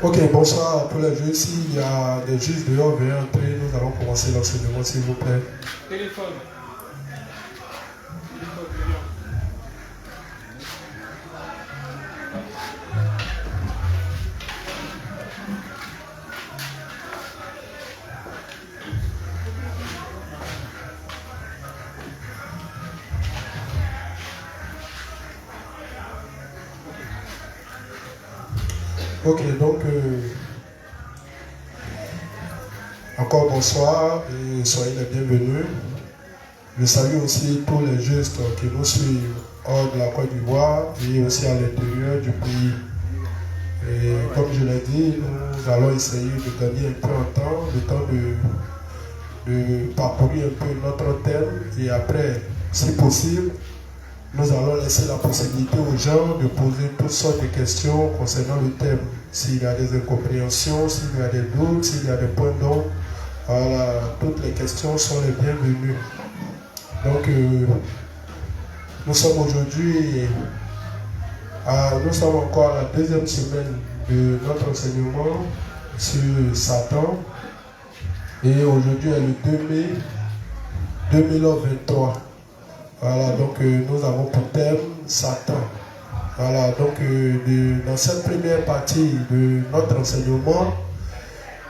Ok, bonsoir à tous les juges. S'il y a des juges dehors, veuillez entrer. Nous allons commencer l'enseignement, s'il vous plaît. Téléphone. Ok, donc encore bonsoir et soyez les bienvenus. Je salue aussi tous les justes qui nous suivent hors de la Côte d'Ivoire et aussi à l'intérieur du pays. Et comme je l'ai dit, nous allons essayer de gagner un peu en temps, le temps de parcourir un peu notre thème et après, si possible, nous allons laisser la possibilité aux gens de poser toutes sortes de questions concernant le thème. S'il y a des incompréhensions, s'il y a des doutes, s'il y a des points d'ombre, voilà, toutes les questions sont les bienvenues. Donc, nous sommes aujourd'hui, nous sommes encore à la deuxième semaine de notre enseignement sur Satan. Et aujourd'hui est le 2 mai 2023. Voilà, donc nous avons pour thème Satan. Voilà, donc dans cette première partie de notre enseignement,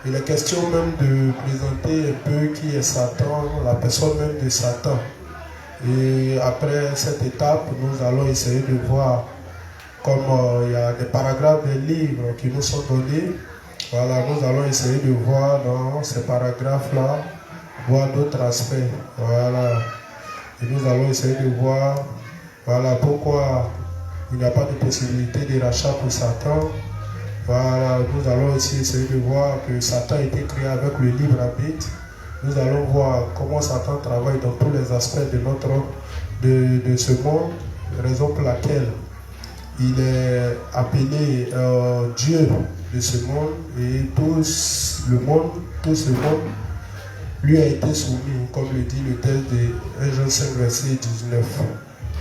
il est question même de présenter un peu qui est Satan, la personne même de Satan. Et après cette étape, nous allons essayer de voir comme il y a des paragraphes des livres qui nous sont donnés. Voilà, nous allons essayer de voir dans ces paragraphes-là, voir d'autres aspects. Voilà. Et nous allons essayer de voir voilà, pourquoi il n'y a pas de possibilité de rachat pour Satan. Voilà, nous allons aussi essayer de voir que Satan a été créé avec le libre arbitre. Nous allons voir comment Satan travaille dans tous les aspects de ce monde, raison pour laquelle il est appelé Dieu de ce monde et tout ce monde lui a été soumis, comme le dit le texte de 1 Jean 5, verset 19.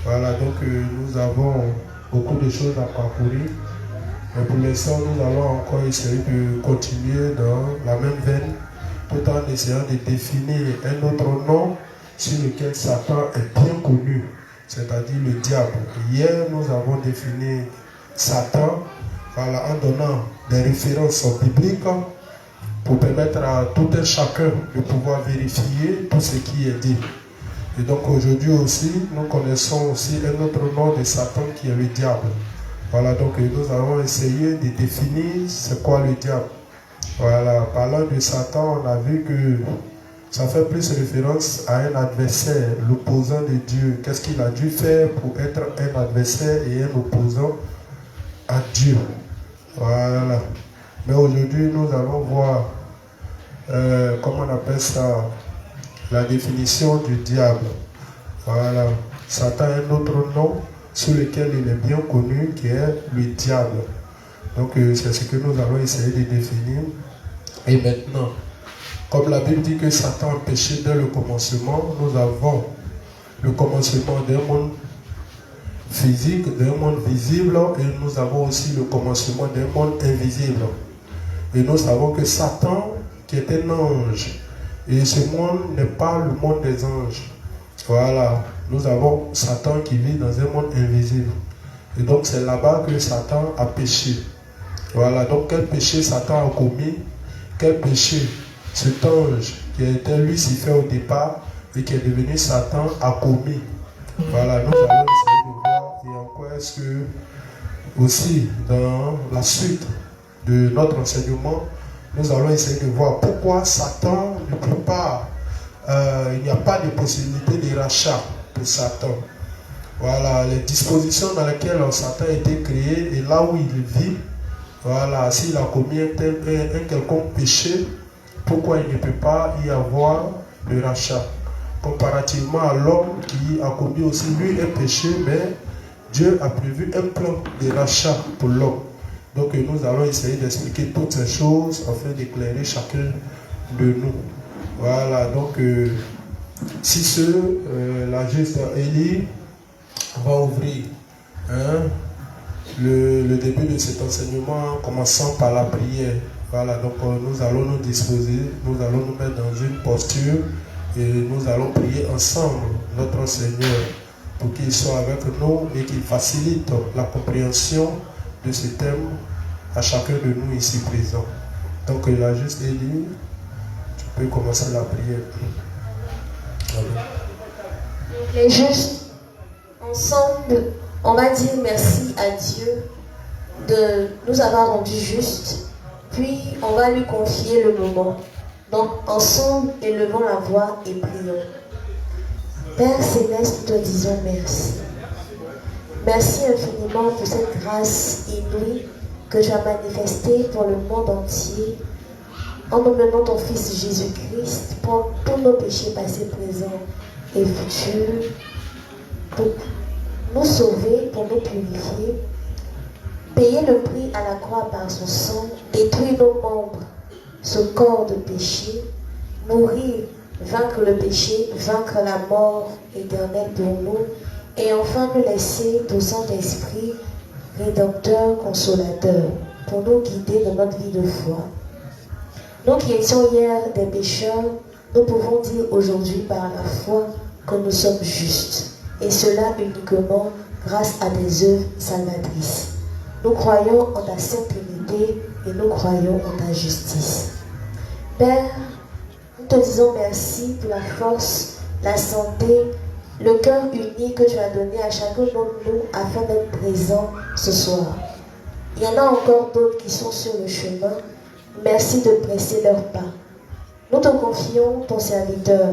Voilà, donc nous avons beaucoup de choses à parcourir. Mais pour l'instant, nous allons encore essayer de continuer dans la même veine, tout en essayant de définir un autre nom sur lequel Satan est bien connu, c'est-à-dire le diable. Hier, nous avons défini Satan, voilà, en donnant des références bibliques pour permettre à tout un chacun de pouvoir vérifier tout ce qui est dit. Et donc aujourd'hui aussi, nous connaissons aussi un autre nom de Satan qui est le diable. Voilà, donc nous allons essayer de définir c'est quoi le diable. Voilà, parlant de Satan, on a vu que ça fait plus référence à un adversaire, l'opposant de Dieu. Qu'est-ce qu'il a dû faire pour être un adversaire et un opposant à Dieu. Voilà. Mais aujourd'hui, nous allons voir comment on appelle ça, la définition du diable. Voilà. Satan a un autre nom sous lequel il est bien connu, qui est le diable. Donc c'est ce que nous allons essayer de définir. Et maintenant, comme la Bible dit que Satan a péché dès le commencement, nous avons le commencement d'un monde physique, d'un monde visible, et nous avons aussi le commencement d'un monde invisible. Et nous savons que Satan, qui est un ange, et ce monde n'est pas le monde des anges. Voilà, nous avons Satan qui vit dans un monde invisible. Et donc c'est là-bas que Satan a péché. Voilà, donc quel péché Satan a commis? Quel péché cet ange qui était Lucifer au départ et qui est devenu Satan a commis? Voilà, nous allons essayer de voir et en quoi est-ce que aussi dans la suite de notre enseignement, nous allons essayer de voir pourquoi Satan ne peut pas, il n'y a pas de possibilité de rachat pour Satan. Voilà, les dispositions dans lesquelles Satan a été créé et là où il vit, voilà, s'il a commis un quelconque péché, pourquoi il ne peut pas y avoir de rachat? Comparativement à l'homme qui a commis aussi lui un péché, mais Dieu a prévu un plan de rachat pour l'homme. Donc nous allons essayer d'expliquer toutes ces choses afin d'éclairer chacun de nous. Voilà, donc si la juste Élie va ouvrir le début de cet enseignement en commençant par la prière. Voilà, donc nous allons nous disposer, nous allons nous mettre dans une posture et nous allons prier ensemble notre Seigneur pour qu'il soit avec nous et qu'il facilite la compréhension de ce thème à chacun de nous ici présents. Donc il a juste dit, tu peux commencer la prière. Et juste ensemble, on va dire merci à Dieu de nous avoir rendus justes, puis on va lui confier le moment. Donc ensemble, élevons la voix et prions. Père Céleste, nous te disons merci. Merci infiniment pour cette grâce inouïe que tu as manifestée pour le monde entier en nous menant ton Fils Jésus-Christ pour tous nos péchés passés, présents et futurs, pour nous sauver, pour nous purifier, payer le prix à la croix par son sang, détruire nos membres, ce corps de péché, mourir, vaincre le péché, vaincre la mort éternelle pour nous, et enfin nous laisser ton Saint-Esprit, Rédempteur, Consolateur, pour nous guider dans notre vie de foi. Nous qui étions hier des pécheurs, nous pouvons dire aujourd'hui par la foi que nous sommes justes, et cela uniquement grâce à des œuvres salvatrices. Nous croyons en ta sainte Trinité et nous croyons en ta justice. Père, nous te disons merci pour la force, la santé, le cœur uni que tu as donné à chacun d'entre nous afin d'être présents ce soir. Il y en a encore d'autres qui sont sur le chemin. Merci de presser leurs pas. Nous te confions ton serviteur.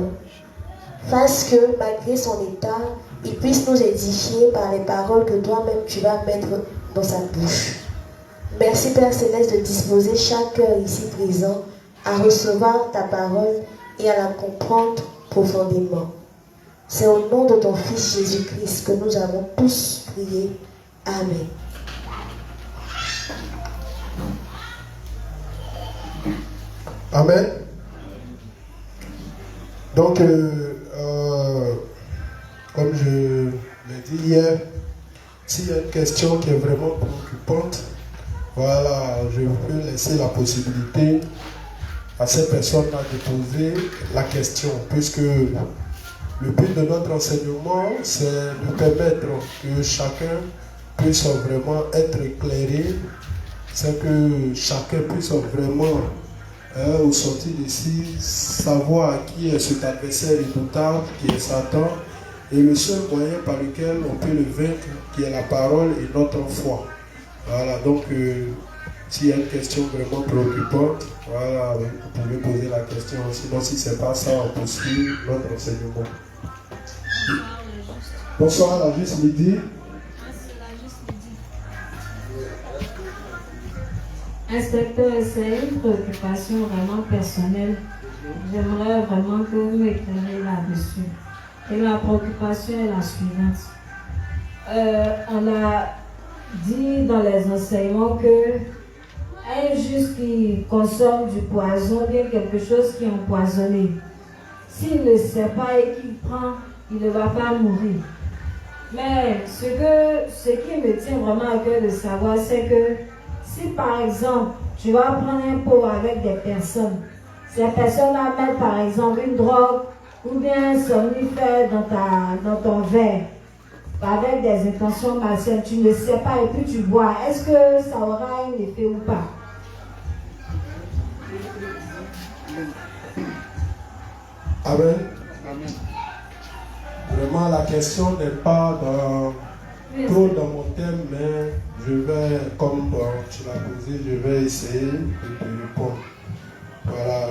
Fasse que, malgré son état, il puisse nous édifier par les paroles que toi-même tu vas mettre dans sa bouche. Merci Père Céleste de disposer chaque cœur ici présent à recevoir ta parole et à la comprendre profondément. C'est au nom de ton Fils Jésus-Christ que nous avons tous prié. Amen. Amen. Donc, comme je l'ai dit hier, s'il y a une question qui est vraiment préoccupante, voilà, je peux laisser la possibilité à ces personnes-là de poser la question, puisque le but de notre enseignement, c'est de permettre que chacun puisse vraiment être éclairé, c'est que chacun puisse vraiment, au sortir d'ici, savoir qui est cet adversaire redoutable, qui est Satan, et le seul moyen par lequel on peut le vaincre, qui est la parole et notre foi. Voilà, donc s'il y a une question vraiment préoccupante, voilà, vous pouvez poser la question. Sinon, si ce n'est pas ça, on poursuit notre enseignement. Bonsoir, la juste midi. Inspecteur, c'est une préoccupation vraiment personnelle. J'aimerais vraiment que vous m'éclairiez là-dessus. Et ma préoccupation est la suivante. On a dit dans les enseignements que un juste qui consomme du poison, bien quelque chose qui est empoisonné, s'il ne sait pas et qu'il prend, il ne va pas mourir. Mais ce qui me tient vraiment à cœur de savoir, c'est que si par exemple, tu vas prendre un pot avec des personnes, ces personnes-là mettent par exemple une drogue ou bien un somnifère dans ton verre, avec des intentions malsaines, tu ne sais pas et puis tu bois, est-ce que ça aura un effet ou pas? Amen. Vraiment, la question n'est pas trop dans mon thème, mais je vais, comme tu l'as posé, je vais essayer de te répondre. Voilà.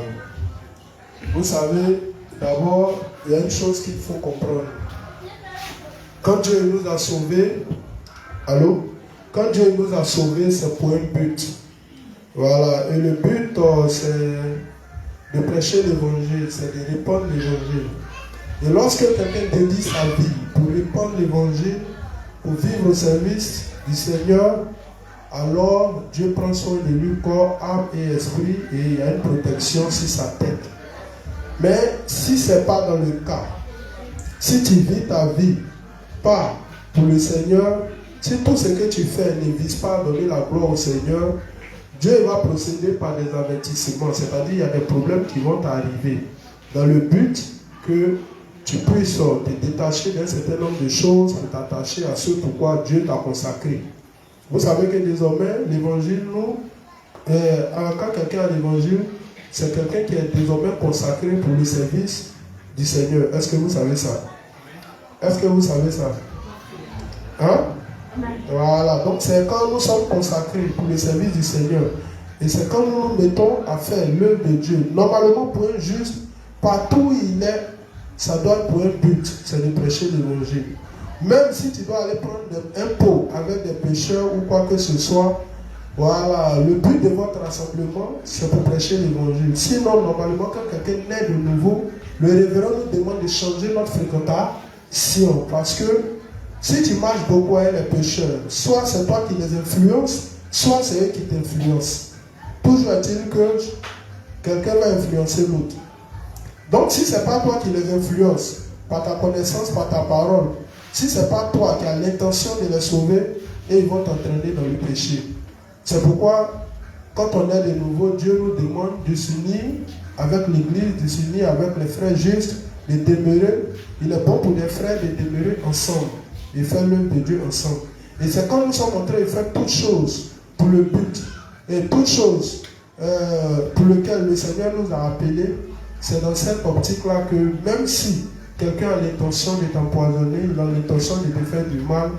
Vous savez, d'abord, il y a une chose qu'il faut comprendre. Quand Dieu nous a sauvés, quand Dieu nous a sauvés, c'est pour un but. Voilà. Et le but, c'est de prêcher l'évangile, c'est de répandre l'évangile. Et lorsque quelqu'un dédie sa vie pour répandre l'évangile, pour vivre au service du Seigneur, alors Dieu prend soin de lui, corps, âme et esprit, et il y a une protection sur sa tête. Mais si ce n'est pas dans le cas, si tu vis ta vie pas pour le Seigneur, Si tout ce que tu fais ne vise pas à donner la gloire au Seigneur, Dieu va procéder par des avertissements, c'est-à-dire il y a des problèmes qui vont t'arriver dans le but que tu puisses te détacher d'un certain nombre de choses pour t'attacher à ce pourquoi Dieu t'a consacré. Vous savez que désormais, l'évangile, quand quelqu'un a l'évangile, c'est quelqu'un qui est désormais consacré pour le service du Seigneur. Est-ce que vous savez ça? Est-ce que vous savez ça? Hein? Voilà, donc c'est quand nous sommes consacrés pour le service du Seigneur. Et c'est quand nous nous mettons à faire l'œuvre de Dieu. Normalement, pour un juste, partout où il est, ça doit être pour un but, c'est de prêcher l'évangile. Même si tu dois aller prendre un pot avec des pécheurs ou quoi que ce soit, voilà, le but de votre rassemblement, c'est pour prêcher l'évangile. Sinon, normalement, quand quelqu'un naît de nouveau, le révérend nous demande de changer notre fréquentation. Parce que si tu marches beaucoup avec les pécheurs, soit c'est toi qui les influences, soit c'est eux qui t'influencent. Toujours est-il que quelqu'un va influencer l'autre. Donc, si ce n'est pas toi qui les influences, par ta connaissance, par ta parole, si ce n'est pas toi qui as l'intention de les sauver, et ils vont t'entraîner dans le péché. C'est pourquoi, quand on est de nouveau, Dieu nous demande de s'unir avec l'Église, de s'unir avec les frères justes, de demeurer. Il est bon pour les frères de demeurer ensemble et faire l'œuvre de Dieu ensemble. Et c'est quand nous sommes en train de faire toutes choses pour le but et toutes choses pour lesquelles le Seigneur nous a appelés. C'est dans cette optique-là que même si quelqu'un a l'intention de t'empoisonner, il a l'intention de te faire du mal,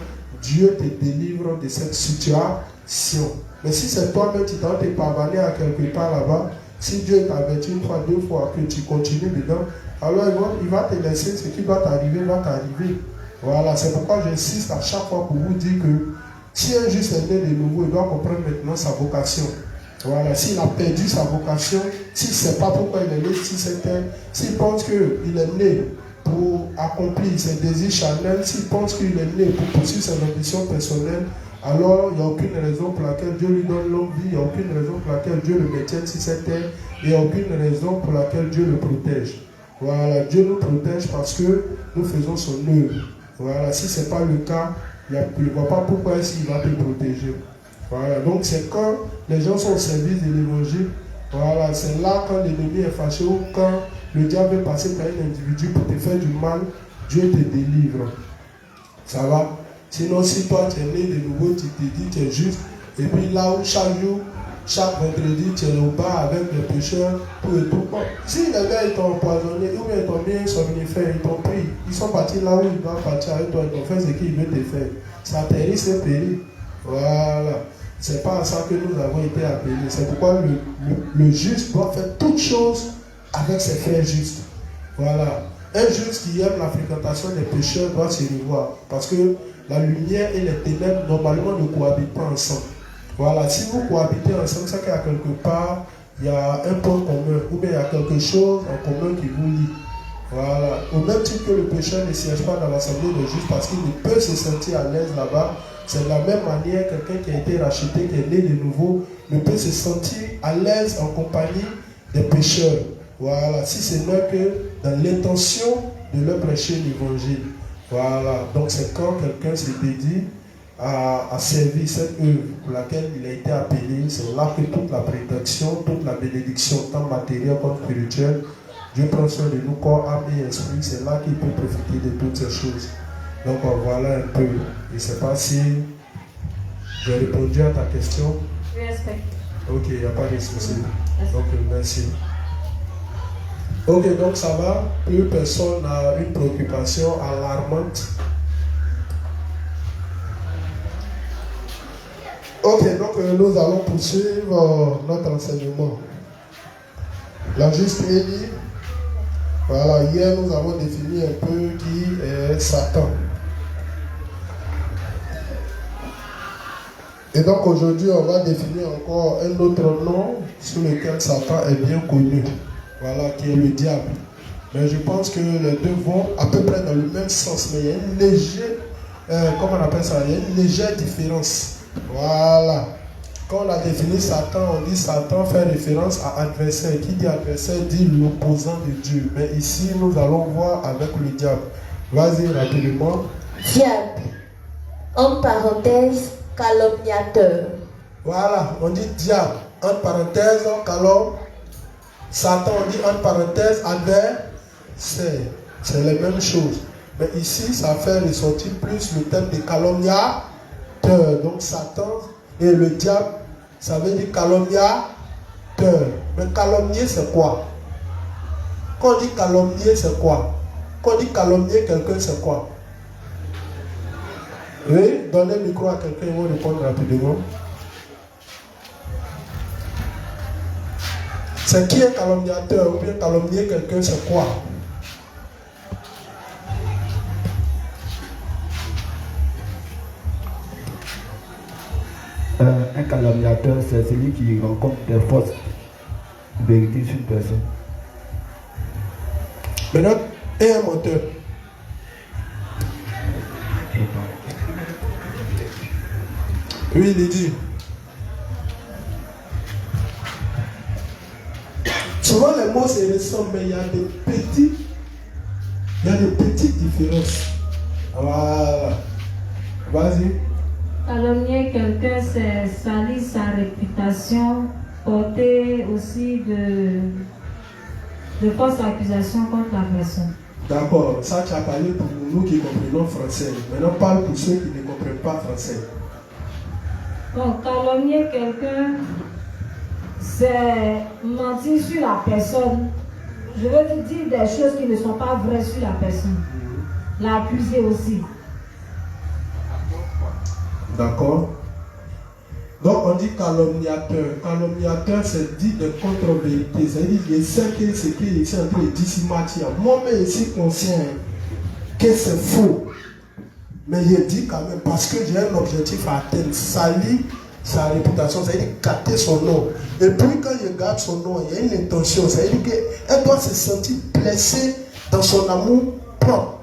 Dieu te délivre de cette situation. Mais si c'est toi-même qui t'as te pavaner à quelque part là-bas, si Dieu t'avertit une fois, deux fois, que tu continues dedans, alors il va te laisser, ce qui va t'arriver, va t'arriver. Voilà, c'est pourquoi j'insiste à chaque fois pour vous dire que si un juste est né de nouveau, il doit comprendre maintenant sa vocation. Voilà, s'il a perdu sa vocation, s'il ne sait pas pourquoi il est né sur cette terre, s'il pense qu'il est né pour accomplir ses désirs charnels, s'il pense qu'il est né pour poursuivre ses ambitions personnelles, alors il n'y a aucune raison pour laquelle Dieu lui donne longue vie, il n'y a aucune raison pour laquelle Dieu le maintienne sur cette terre, et il n'y a aucune raison pour laquelle Dieu le protège. Voilà, Dieu nous protège parce que nous faisons son œuvre. Voilà, si ce n'est pas le cas, il ne voit pas pourquoi il va te protéger. Voilà, donc c'est quand les gens sont au service de l'évangile, voilà, c'est là quand l'ennemi est fâché ou quand le diable est passé par un individu pour te faire du mal, Dieu te délivre. Ça va? Sinon, si toi tu es né de nouveau, tu te dis tu es juste, et puis là où chaque jour, chaque vendredi, tu es au bar avec les pécheurs, tout et tout. Bon, si les gars ils t'ont empoisonné, ou bien ils t'ont mis un somnifère, ils t'ont pris, ils sont partis là où ils doivent partir avec toi, ils t'ont fait ce qu'ils veulent te faire. Ça atterrit, c'est péri. Voilà. C'est pas à ça que nous avons été appelés. C'est pourquoi le juste doit faire toutes choses avec ses frères justes. Voilà. Un juste qui aime la fréquentation des pécheurs doit se revoir. Parce que la lumière et les ténèbres, normalement, ne cohabitent pas ensemble. Voilà. Si vous cohabitez ensemble, c'est qu'il y a quelque part, il y a un point commun. Ou bien il y a quelque chose en commun qui vous lie. Voilà. Au même titre que le pécheur ne siège pas dans l'assemblée des justes parce qu'il ne peut se sentir à l'aise là-bas. C'est de la même manière, quelqu'un qui a été racheté, qui est né de nouveau, ne peut se sentir à l'aise en compagnie des pécheurs. Voilà, si ce n'est que dans l'intention de leur prêcher l'évangile. Voilà, donc c'est quand quelqu'un se dédie à servir cette œuvre pour laquelle il a été appelé, c'est là que toute la protection, toute la bénédiction, tant matérielle comme spirituelle, Dieu prend soin de nous, corps, âme et esprit, c'est là qu'il peut profiter de toutes ces choses. Donc voilà un peu. Je ne sais pas si j'ai répondu à ta question. Respect. Ok, il n'y a pas de souci. Donc merci. Ok, donc ça va. Plus personne n'a une préoccupation alarmante. Ok, donc nous allons poursuivre notre enseignement. La juste Élie. Voilà, hier nous avons défini un peu qui est Satan. Et donc aujourd'hui, on va définir encore un autre nom sous lequel Satan est bien connu. Voilà, qui est le diable. Mais je pense que les deux vont à peu près dans le même sens. Mais il y a une légère, comment on appelle ça? Il y a une légère différence. Voilà. Quand on a défini Satan, on dit Satan fait référence à adversaire. Qui dit adversaire dit l'opposant de Dieu. Mais ici, nous allons voir avec le diable. Vas-y rapidement. Diable. entre parenthèses, calomniateur. Voilà, on dit diable, entre parenthèses, calom. Satan, on dit entre parenthèses, adversaire. C'est la même chose. Mais ici, ça fait ressortir plus le terme de calomniateur. Donc Satan et le diable, ça veut dire calomniateur. Mais calomnier, c'est quoi? Quand on dit calomnier, c'est quoi? Quand on dit calomnier quelqu'un, c'est quoi? Oui, donnez le micro à quelqu'un, ils vont répondre rapidement. C'est qui est calomniateur ou bien calomnier quelqu'un, c'est quoi? Un calomniateur, c'est celui qui rencontre des fausses vérités sur une personne. Maintenant, et un menteur. Oui, il est dit. Souvent les mots se ressemblent, mais il y a des petites différences. Voilà. Vas-y. Calomnier quelqu'un, c'est salir sa réputation, porter aussi de fausses accusations contre la personne. D'accord, ça tu as parlé pour nous qui comprenons français. Maintenant parle pour ceux qui ne comprennent pas français. Donc, calomnier quelqu'un, c'est mentir sur la personne. Je veux dire des choses qui ne sont pas vraies sur la personne. L'accuser aussi. D'accord. Donc on dit calomniateur. Calomniateur, c'est dit de contre-vérité. C'est-à-dire qu'il sait que ce qu'il est en train de dire si matière. Moi-même ici conscient que c'est faux. Mais il dit quand même parce que j'ai un objectif à atteindre. Salir sa réputation, c'est-à-dire gâter son nom. Et puis quand il garde son nom, il y a une intention. C'est-à-dire qu'elle doit se sentir blessée dans son amour propre.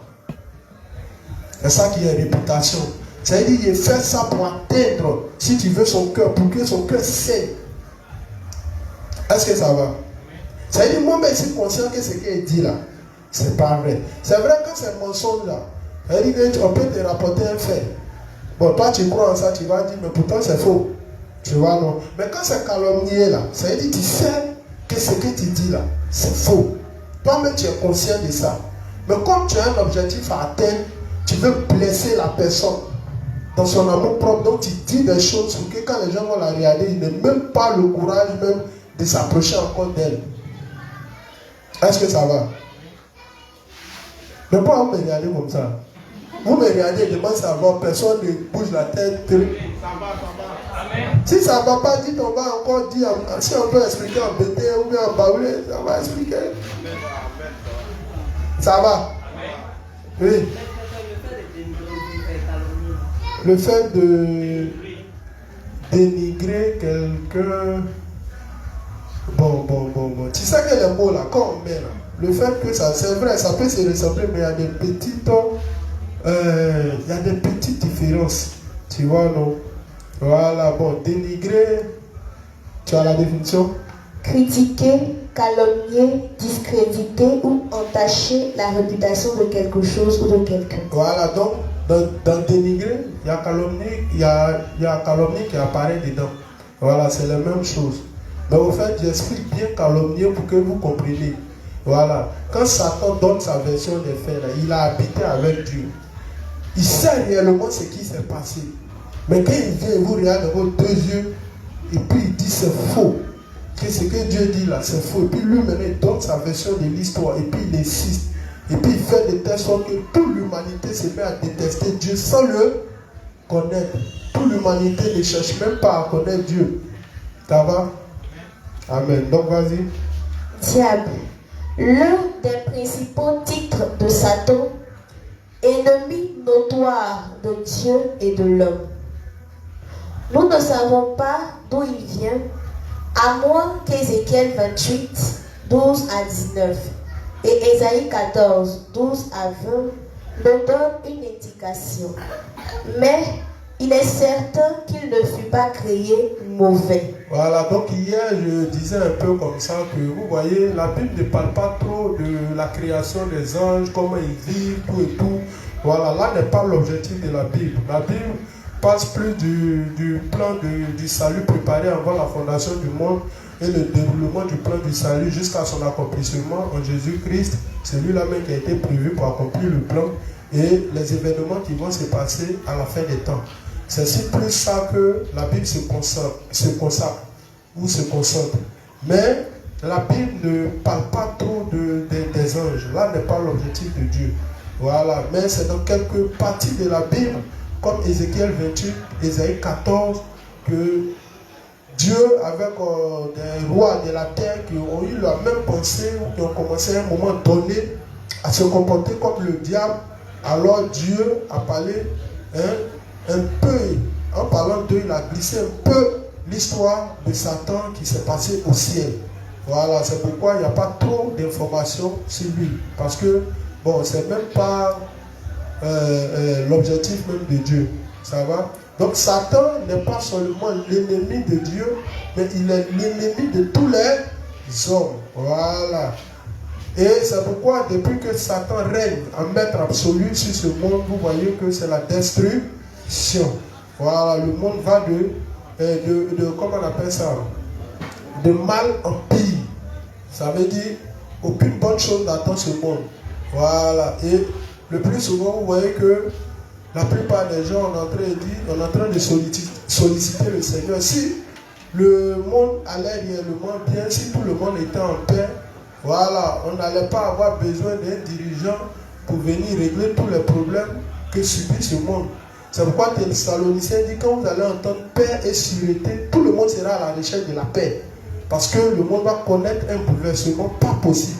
C'est ça qui est réputation. C'est-à-dire qu'il fait ça pour atteindre, si tu veux, son cœur, pour que son cœur saigne. Est-ce que ça va? C'est-à-dire moi-même, je suis conscient que ce qu'il dit là, c'est pas vrai. C'est vrai que c'est mensonge là. C'est-à-dire qu'on peut te rapporter un fait. Bon, toi tu crois en ça, tu vas dire, mais pourtant c'est faux. Tu vois, non? Mais quand c'est calomnié là, c'est-à-dire tu sais que ce que tu dis là, c'est faux. Toi-même, tu es conscient de ça. Mais comme tu as un objectif à atteindre, tu veux blesser la personne dans son amour propre, donc tu dis des choses pour que quand les gens vont la regarder, ils n'ont même pas le courage même de s'approcher encore d'elle. Est-ce que ça va? Mais pourquoi vous me regardez comme ça? Vous me regardez, demandez ça va, personne ne bouge la tête. Ça va. Amen. Si ça ne va pas, dites, on va encore dire, si on peut expliquer en bété ou bien en baoulé, ça va expliquer. Ça va? Oui. Le fait de dénigrer quelqu'un. Bon. Tu sais que les mots là, quand on met là, le fait que ça, c'est vrai, ça peut se ressembler, mais il y a des petites différences. Tu vois, non? Voilà, bon, dénigrer, tu as la définition? Critiquer, calomnier, discréditer ou entacher la réputation de quelque chose ou de quelqu'un. Voilà, donc, dans dénigrer, il y a calomnie, il y a calomnie qui apparaît dedans. Voilà, c'est la même chose. Mais au fait, j'explique bien calomnier pour que vous compreniez. Voilà, quand Satan donne sa version des faits, là, il a habité avec Dieu. Il sait réellement ce qui s'est passé. Mais quand il vient, il vous regarde dans vos deux yeux, et puis il dit c'est faux. Que ce que Dieu dit là, c'est faux. Et puis lui-même, il donne sa version de l'histoire, et puis il insiste. Et puis il fait de telle sorte que toute l'humanité se met à détester Dieu sans le connaître. Toute l'humanité ne cherche même pas à connaître Dieu. Ça va? Amen. Donc vas-y. Diable. L'un des principaux titres de Satan, ennemi notoire de Dieu et de l'homme. Nous ne savons pas d'où il vient, à moins qu'Ézéchiel 28, 12 à 19 et Ésaïe 14, 12 à 20 nous donnent une indication. Mais il est certain qu'il ne fut pas créé mauvais. Voilà, donc hier je disais un peu comme ça que vous voyez, la Bible ne parle pas trop de la création des anges, comment ils vivent, tout et tout. Voilà, là n'est pas l'objectif de la Bible. La Bible passe plus du plan du salut préparé avant la fondation du monde et le déroulement du plan du salut jusqu'à son accomplissement en Jésus-Christ. C'est lui-là même qui a été prévu pour accomplir le plan et les événements qui vont se passer à la fin des temps. C'est si plus ça que la Bible se consacre ou se concentre. Mais la Bible ne parle pas trop des anges. Là n'est pas l'objectif de Dieu. Voilà, mais c'est dans quelques parties de la Bible, comme Ézéchiel 28, Ésaïe 14, que Dieu, avec des rois de la terre qui ont eu la même pensée, qui ont commencé à un moment donné à se comporter comme le diable, alors Dieu a parlé un peu, en parlant d'eux, il a glissé un peu l'histoire de Satan qui s'est passée au ciel. Voilà, c'est pourquoi il n'y a pas trop d'informations sur lui. Parce que, bon, c'est même pas l'objectif même de Dieu. Ça va? Donc Satan n'est pas seulement l'ennemi de Dieu, mais il est l'ennemi de tous les hommes. Voilà. Et c'est pourquoi depuis que Satan règne en maître absolu sur ce monde, vous voyez que c'est la destruction. Voilà, le monde va de comment on appelle ça? De mal en pire. Ça veut dire aucune bonne chose n'attend ce monde. Voilà. Et le plus souvent, vous voyez que la plupart des gens on est en train de solliciter le Seigneur. Si le monde allait réellement bien, si tout le monde était en paix, voilà, on n'allait pas avoir besoin d'un dirigeant pour venir régler tous les problèmes que subit ce monde. C'est pourquoi Thessaloniciens dit quand vous allez entendre paix et sûreté, tout le monde sera à la recherche de la paix. Parce que le monde va connaître un bouleversement pas possible.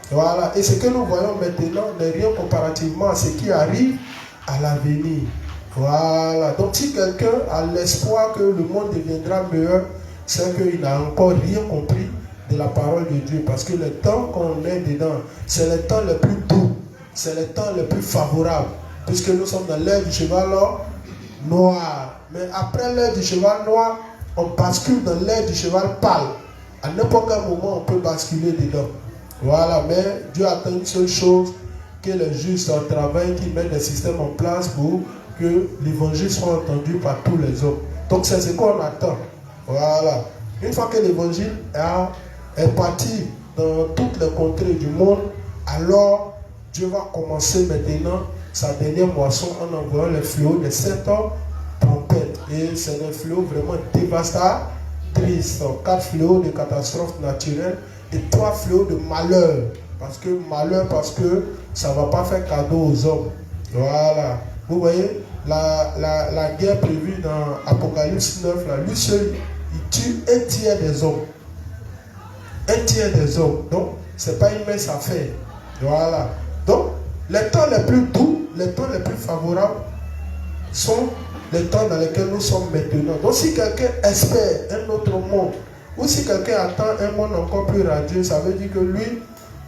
Voilà. Et ce que nous voyons maintenant n'est rien comparativement à ce qui arrive à l'avenir. Voilà. Donc si quelqu'un a l'espoir que le monde deviendra meilleur, c'est qu'il n'a encore rien compris de la parole de Dieu. Parce que le temps qu'on est dedans, c'est le temps le plus doux. C'est le temps le plus favorable. Puisque nous sommes dans l'ère du cheval noir. Mais après l'ère du cheval noir, on bascule dans l'ère du cheval pâle. À n'importe quel moment, on peut basculer dedans. Voilà, mais Dieu attend une seule chose, que les justes travaillent, qu'ils mettent des systèmes en place pour que l'évangile soit entendu par tous les hommes. Donc c'est ce qu'on attend. Voilà. Une fois que l'évangile est parti dans toutes les contrées du monde, alors Dieu va commencer maintenant sa dernière moisson en envoyant les fléaux des 7 trompettes. Et c'est des fléaux vraiment dévastateurs. 4 fléaux de catastrophes naturelles et 3 fléaux de malheur. Parce que ça ne va pas faire cadeau aux hommes. Voilà. Vous voyez, la guerre prévue dans Apocalypse 9, là, lui seul, il tue un tiers des hommes. Un tiers des hommes. Donc, ce n'est pas une mince affaire. Voilà. Donc, les temps les plus doux, les temps les plus favorables sont les temps dans lesquels nous sommes maintenant. Donc si quelqu'un espère un autre monde, ou si quelqu'un attend un monde encore plus radieux, ça veut dire que lui,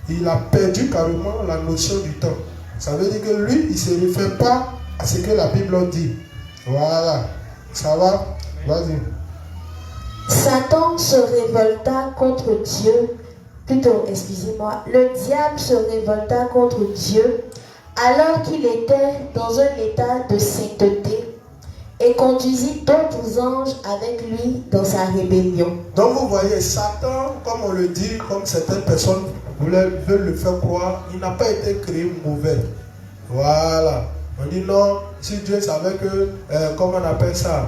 il a perdu carrément la notion du temps. Ça veut dire que lui, il ne se réfère pas à ce que la Bible dit. Voilà. Ça va? Vas-y. Satan se révolta contre Dieu. Plutôt, excusez-moi. Le diable se révolta contre Dieu alors qu'il était dans un état de sainteté et conduisit d'autres anges avec lui dans sa rébellion. Donc vous voyez, Satan, comme on le dit, comme certaines personnes veulent le faire croire, il n'a pas été créé mauvais. Voilà. On dit non, si Dieu savait que, comment on appelle ça,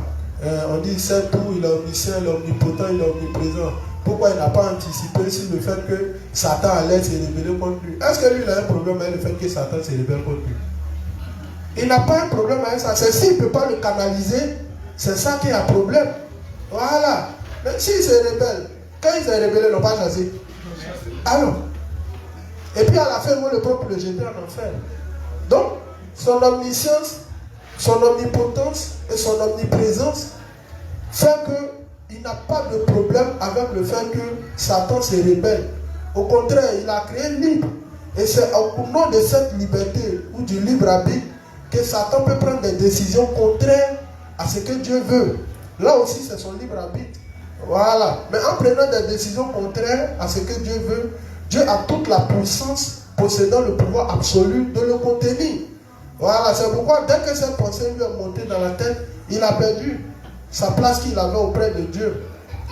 on dit c'est tout, il est omniscient, il est omnipotent, il est omniprésent. Pourquoi il n'a pas anticipé sur le fait que Satan allait se révéler contre lui? Est-ce que lui il a un problème avec le fait que Satan se révèle contre lui? Il n'a pas un problème avec ça. C'est s'il ne peut pas le canaliser, c'est ça qui a un problème. Voilà. Mais s'il se rébelle, quand il s'est révélé, ils n'ont pas chassé. Alors. Et puis à la fin, moi, le peuple le jeter en enfer. Donc, son omniscience, son omnipotence et son omniprésence fait qu'il n'a pas de problème avec le fait que Satan se rébelle. Au contraire, il a créé libre. Et c'est au nom de cette liberté ou du libre arbitre que Satan peut prendre des décisions contraires à ce que Dieu veut. Là aussi, c'est son libre arbitre. Voilà. Mais en prenant des décisions contraires à ce que Dieu veut, Dieu a toute la puissance, possédant le pouvoir absolu de le contenir. Voilà, c'est pourquoi dès que cette pensée lui est montée dans la tête, il a perdu sa place qu'il avait auprès de Dieu.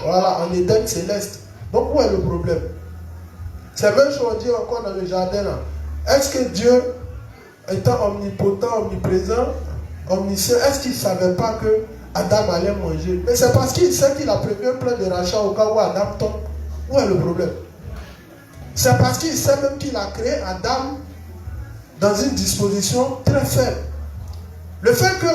Voilà, en Éden céleste. Donc où est le problème? C'est même chose on dit encore dans le jardin là. Est-ce que Dieu, étant omnipotent, omniprésent, omniscient, est-ce qu'il ne savait pas que Adam allait manger? Mais c'est parce qu'il sait qu'il a prévu un plan de rachat au cas où Adam tombe. Où est le problème? C'est parce qu'il sait même qu'il a créé Adam dans une disposition très faible. Le fait que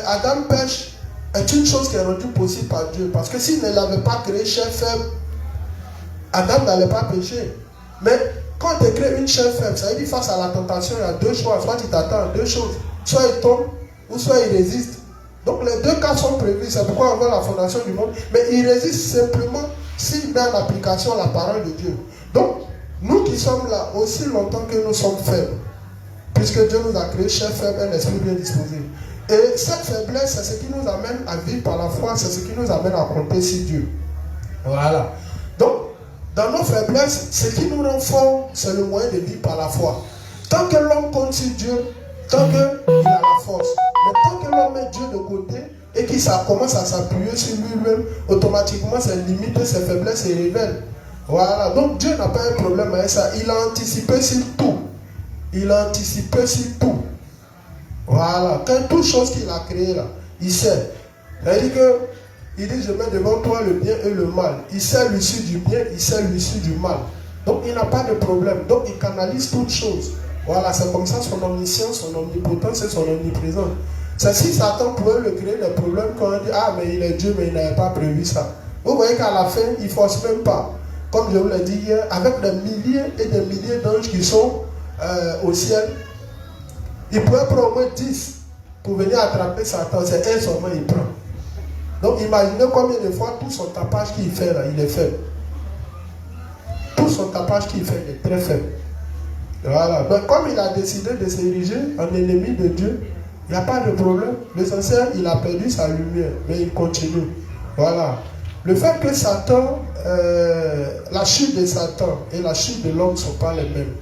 Adam pêche est une chose qui est rendue possible par Dieu. Parce que s'il ne l'avait pas créé chair faible, Adam n'allait pas pécher. Mais quand tu crées une chair faible, ça veut dire face à la tentation, il y a deux choix. Soit tu t'attends à deux choses. Soit il tombe, ou soit il résiste. Donc les deux cas sont prévus. C'est pourquoi on voit la fondation du monde. Mais il résiste simplement s'il met en application la parole de Dieu. Donc, nous qui sommes là aussi longtemps que nous sommes faibles, puisque Dieu nous a créé chair faible, un esprit bien disposé. Et cette faiblesse, c'est ce qui nous amène à vivre par la foi, c'est ce qui nous amène à compter sur Dieu. Voilà. Donc, dans nos faiblesses, ce qui nous rend forts, c'est le moyen de vivre par la foi. Tant que l'homme compte sur Dieu, tant qu'il a la force. Mais tant que l'homme met Dieu de côté et qu'il commence à s'appuyer sur lui-même, automatiquement ses limites et ses faiblesses se révèlent. Voilà. Donc Dieu n'a pas un problème avec ça. Il a anticipé sur tout. Il a anticipé sur tout. Voilà. Quand toute chose qu'il a créée là, il sait. C'est-à-dire que il dit, je mets devant toi le bien et le mal. Il sait l'issue du bien, il sait l'issue du mal. Donc il n'a pas de problème. Donc il canalise toutes choses. Voilà, c'est comme ça son omniscience, son omnipotence et son omniprésence. C'est si Satan pouvait le créer des problèmes quand on dit, ah mais il est Dieu, mais il n'avait pas prévu ça. Vous voyez qu'à la fin, il ne force même pas. Comme je vous l'ai dit hier, avec des milliers et des milliers d'anges qui sont au ciel, il pouvait prendre au moins 10 pour venir attraper Satan. C'est un seulement il prend. Donc imaginez combien de fois tout son tapage qu'il fait là, il est faible. Tout son tapage qu'il fait, il est très faible. Voilà. Donc comme il a décidé de s'ériger en ennemi de Dieu, il n'y a pas de problème. L'essentiel, il a perdu sa lumière, mais il continue. Voilà. Le fait que Satan, la chute de Satan et la chute de l'homme ne sont pas les mêmes.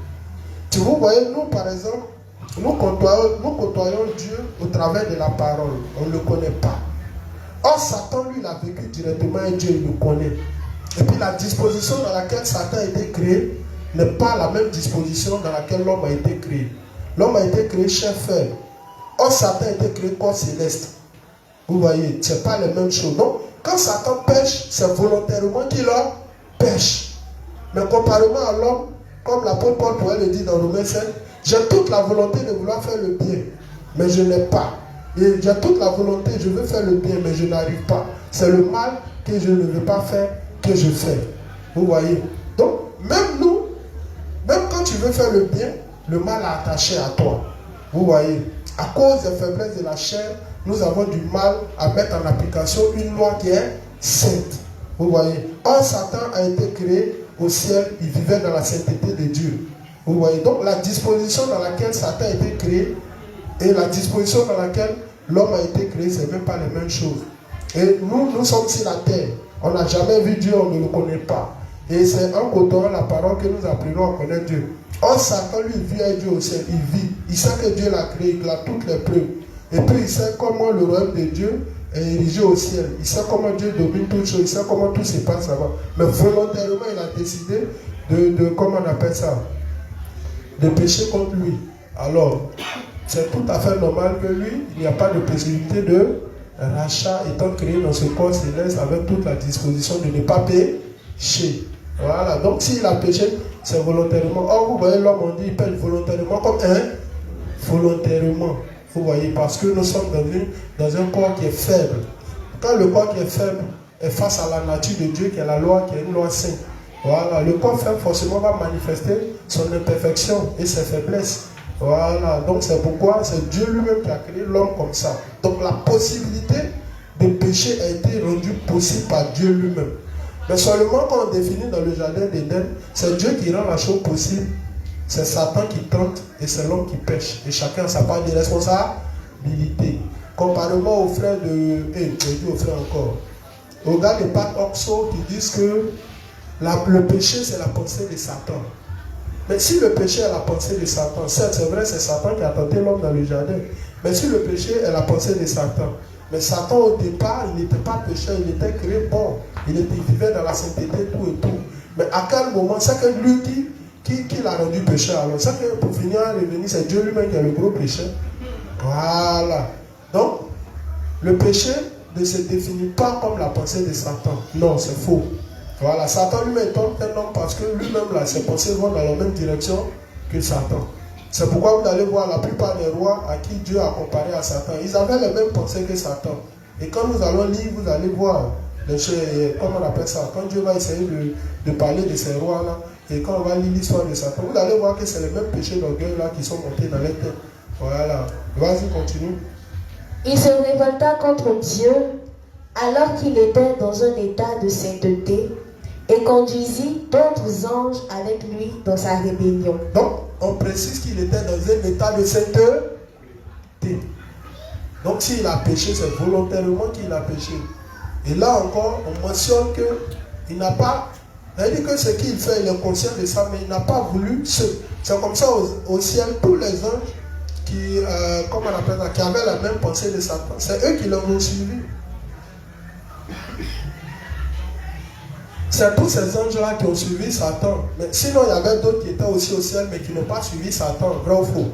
Tu vous voyez, nous par exemple, nous côtoyons Dieu au travers de la parole. On ne le connaît pas. Or, Satan, lui, il a vécu directement et Dieu, il le connaît. Et puis la disposition dans laquelle Satan a été créé n'est pas la même disposition dans laquelle l'homme a été créé. L'homme a été créé chair faible. Or, Satan a été créé corps céleste. Vous voyez, ce n'est pas les mêmes choses. Donc, quand Satan pêche, c'est volontairement qu'il pêche. Mais comparément à l'homme, comme l'apôtre Paul pourrait le dire dans Romains 7, j'ai toute la volonté de vouloir faire le bien, mais je n'ai pas. Et j'ai toute la volonté, je veux faire le bien, mais je n'arrive pas. C'est le mal que je ne veux pas faire que je fais. Vous voyez. Donc, même nous, même quand tu veux faire le bien, le mal est attaché à toi. Vous voyez. À cause des faiblesses de la chair, nous avons du mal à mettre en application une loi qui est sainte. Vous voyez. Or, Satan a été créé au ciel, il vivait dans la sainteté de Dieu. Vous voyez. Donc, la disposition dans laquelle Satan a été créé et la disposition dans laquelle l'homme a été créé, ce n'est même pas les mêmes choses. Et nous sommes sur la terre. On n'a jamais vu Dieu, on ne le connaît pas. Et c'est en côtoyant la parole que nous apprenons à connaître Dieu. Or, Satan, lui, vit avec Dieu au ciel. Il vit. Il sait que Dieu l'a créé. Il a toutes les preuves. Et puis, il sait comment le royaume de Dieu est érigé au ciel. Il sait comment Dieu domine toutes choses. Il sait comment tout se passe là-bas. Mais volontairement, il a décidé comment on appelle ça, de pécher contre lui. Alors, c'est tout à fait normal que lui, il n'y a pas de possibilité de rachat étant créé dans ce corps céleste avec toute la disposition de ne pas pécher. Voilà. Donc, s'il a péché, c'est volontairement. Or, vous voyez, l'homme, on dit, il pêche volontairement comme volontairement. Vous voyez, parce que nous sommes dans un corps qui est faible. Quand le corps qui est faible est face à la nature de Dieu, qui est la loi, qui est une loi sainte, voilà, le corps faible forcément va manifester son imperfection et ses faiblesses. Voilà, donc c'est pourquoi c'est Dieu lui-même qui a créé l'homme comme ça. Donc la possibilité de pécher a été rendue possible par Dieu lui-même. Mais seulement quand on définit dans le jardin d'Éden, c'est Dieu qui rend la chose possible. C'est Satan qui tente et c'est l'homme qui pêche. Et chacun a sa part de responsabilité. Comparément aux frères aux gars de Pat Oxo qui disent que le péché c'est la pensée de Satan. Mais si le péché est la pensée de Satan, certes c'est vrai, c'est Satan qui a tenté l'homme dans le jardin. Mais si le péché est la pensée de Satan, mais Satan au départ, il n'était pas pécheur, il était créé bon. Il vivait dans la sainteté, tout et tout. Mais à quel moment, c'est que lui qui l'a rendu pécheur alors? C'est que pour finir à revenir, c'est Dieu lui-même qui est le gros pécheur. Voilà. Donc, le péché ne se définit pas comme la pensée de Satan. Non, c'est faux. Voilà, Satan lui-même est un homme parce que lui-même, là, ses pensées vont dans la même direction que Satan. C'est pourquoi vous allez voir la plupart des rois à qui Dieu a comparé à Satan. Ils avaient les mêmes pensées que Satan. Et quand nous allons lire, vous allez voir, comment on appelle ça, quand Dieu va essayer de parler de ces rois-là, et quand on va lire l'histoire de Satan, vous allez voir que c'est les mêmes péchés d'orgueil-là qui sont montés dans les têtes. Voilà. Vas-y, continue. Il se révolta contre Dieu alors qu'il était dans un état de sainteté et conduisit d'autres anges avec lui dans sa rébellion. Donc, on précise qu'il était dans un état de sainteté. Donc, s'il a péché, c'est volontairement qu'il a péché. Et là encore, on mentionne qu'il n'a pas, il dit que ce qu'il fait, il est conscient de ça, mais il n'a pas voulu se. C'est comme ça au ciel, tous les anges qui, comment on appelle ça, qui avaient la même pensée de Satan, c'est eux qui l'ont suivi. C'est tous ces anges-là qui ont suivi Satan. Mais sinon, il y avait d'autres qui étaient aussi au ciel, mais qui n'ont pas suivi Satan, vrai ou faux.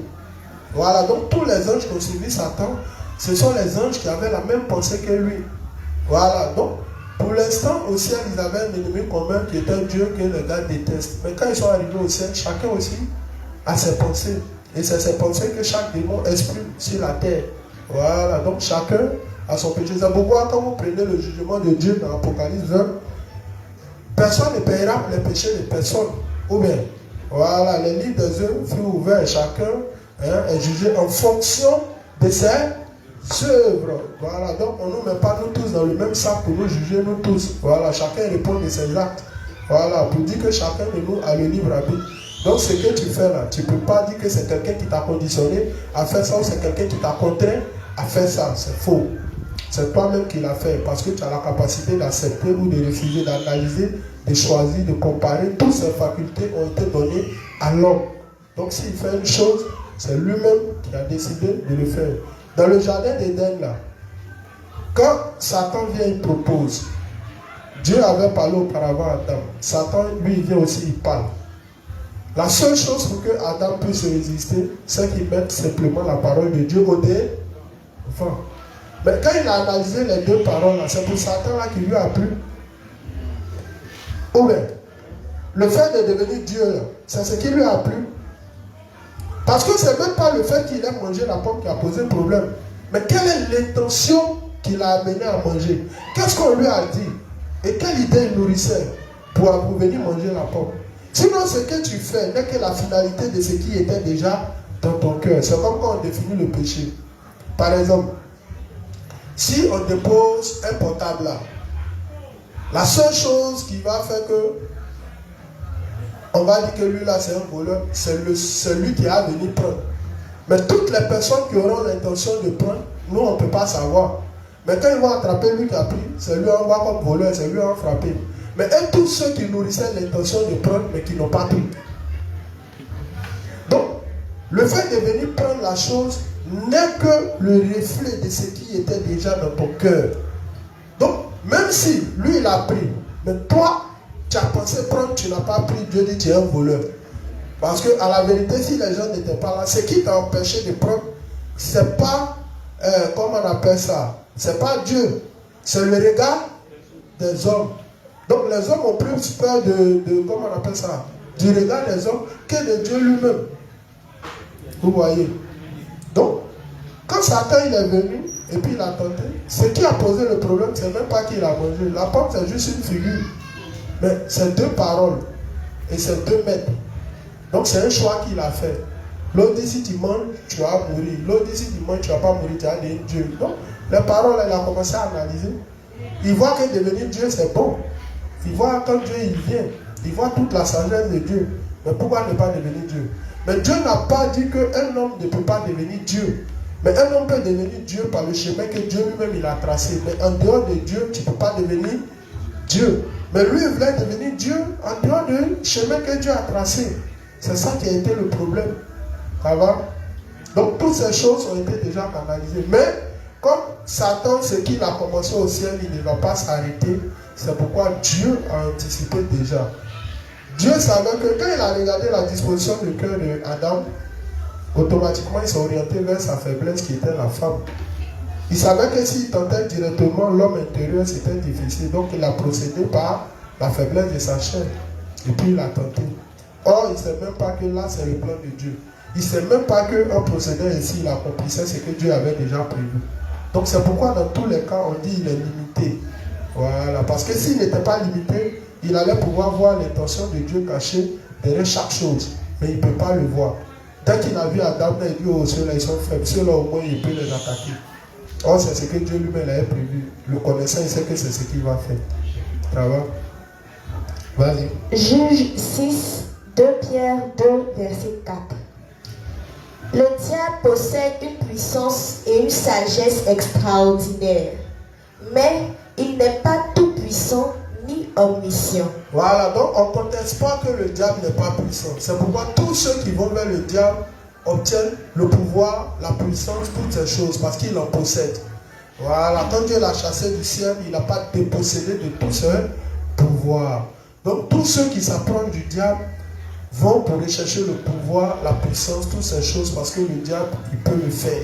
Voilà, donc tous les anges qui ont suivi Satan, ce sont les anges qui avaient la même pensée que lui. Voilà, donc pour l'instant, au ciel, ils avaient un ennemi commun qui était Dieu que les gars détestent. Mais quand ils sont arrivés au ciel, chacun aussi a ses pensées. Et c'est ces pensées que chaque démon exprime sur la terre. Voilà, donc chacun a son péché. C'est pourquoi quand vous prenez le jugement de Dieu dans l'Apocalypse 20, personne ne paiera les péchés de personne. Ou bien, voilà, les livres des œuvres furent ouverts et chacun est jugé en fonction de ses œuvres. Voilà, donc on ne nous met pas nous tous dans le même sac pour nous juger, nous tous. Voilà, chacun répond de ses actes. Voilà, pour dire que chacun de nous a le libre arbitre. Donc ce que tu fais là, tu ne peux pas dire que c'est quelqu'un qui t'a conditionné à faire ça ou c'est quelqu'un qui t'a contraint à faire ça. C'est faux. C'est toi-même qui l'as fait parce que tu as la capacité d'accepter ou de refuser, d'analyser, de choisir, de comparer. Toutes ces facultés ont été données à l'homme. Donc s'il fait une chose, c'est lui-même qui a décidé de le faire. Dans le jardin d'Éden là, quand Satan vient, il propose. Dieu avait parlé auparavant à Adam. Satan, lui, il vient aussi, il parle. La seule chose pour que Adam puisse résister, c'est qu'il mette simplement la parole de Dieu au devant. Mais quand il a analysé les deux paroles, c'est pour Satan là qui lui a plu. Ou bien, le fait de devenir Dieu, c'est ce qui lui a plu. Parce que ce n'est même pas le fait qu'il ait mangé la pomme qui a posé problème. Mais quelle est l'intention qui l'a amené à manger? Qu'est-ce qu'on lui a dit? Et quelle idée il nourrissait pour venir manger la pomme? Sinon, ce que tu fais n'est que la finalité de ce qui était déjà dans ton cœur. C'est comme quand on définit le péché. Par exemple, si on dépose un portable là, la seule chose qui va faire que on va dire que lui là c'est un voleur, c'est celui qui a venu prendre. Mais toutes les personnes qui auront l'intention de prendre, nous on ne peut pas savoir. Mais quand ils vont attraper lui qui a pris, c'est lui on va comme voleur, c'est lui on va frapper. Mais et tous ceux qui nourrissaient l'intention de prendre mais qui n'ont pas pris. Donc, le fait de venir prendre la chose n'est que le reflet de ce qui était déjà dans ton cœur. Donc, même si lui il a pris, mais toi, tu as pensé prendre, tu n'as pas pris, Dieu dit tu es un voleur. Parce que à la vérité, si les gens n'étaient pas là, ce qui t'a empêché de prendre, c'est pas, comment on appelle ça, c'est pas Dieu, c'est le regard des hommes. Donc les hommes ont plus peur comment on appelle ça, du regard des hommes que de Dieu lui-même. Vous voyez. Donc, quand Satan il est venu et puis il a tenté, ce qui a posé le problème, c'est même pas qu'il a mangé. La pomme, c'est juste une figure. Mais c'est deux paroles et c'est deux maîtres. Donc c'est un choix qu'il a fait. L'autre dit si tu manges, tu vas mourir. L'autre dit si tu manges, tu ne vas pas mourir, tu vas devenir Dieu. Donc les paroles, il a commencé à analyser. Il voit que devenir Dieu, c'est bon. Il voit quand Dieu il vient, il voit toute la sagesse de Dieu. Mais pourquoi ne pas devenir Dieu? Mais Dieu n'a pas dit qu'un homme ne peut pas devenir Dieu. Mais un homme peut devenir Dieu par le chemin que Dieu lui-même il a tracé. Mais en dehors de Dieu, tu ne peux pas devenir Dieu. Mais lui, il voulait devenir Dieu en dehors du chemin que Dieu a tracé. C'est ça qui a été le problème. Ça va? Donc toutes ces choses ont été déjà canalisées. Mais comme Satan, ce qu'il a commencé au ciel, il ne va pas s'arrêter. C'est pourquoi Dieu a anticipé déjà. Dieu savait que quand il a regardé la disposition du cœur d'Adam, automatiquement il s'est orienté vers sa faiblesse qui était la femme. Il savait que s'il tentait directement l'homme intérieur, c'était difficile. Donc il a procédé par la faiblesse de sa chair. Et puis il a tenté. Or, il ne sait même pas que là, c'est le plan de Dieu. Il ne sait même pas qu'un procédé ici, il accomplissait ce que Dieu avait déjà prévu. Donc c'est pourquoi dans tous les cas, on dit qu'il est limité. Voilà. Parce que s'il n'était pas limité, il allait pouvoir voir l'intention de Dieu cachée derrière chaque chose. Mais il ne peut pas le voir. Dès qu'il a vu Adam, il dit, oh, ceux-là, ils sont faibles. Ceux-là, au moins, il peut les attaquer. Or, c'est ce que Dieu lui-même avait prévu. Le connaissant, il sait que c'est ce qu'il va faire. Ça va? Vas-y. Juge 6, 2 Pierre 2, verset 4. Le diable possède une puissance et une sagesse extraordinaires, mais il n'est pas tout puissant ni omniscient. Voilà, donc on ne conteste pas que le diable n'est pas puissant. C'est pourquoi tous ceux qui vont vers le diable obtiennent le pouvoir, la puissance, toutes ces choses, parce qu'il en possède. Voilà, quand Dieu l'a chassé du ciel, il n'a pas dépossédé de tout ce pouvoir. Donc tous ceux qui s'approchent du diable vont pour rechercher le pouvoir, la puissance, toutes ces choses, parce que le diable, il peut le faire.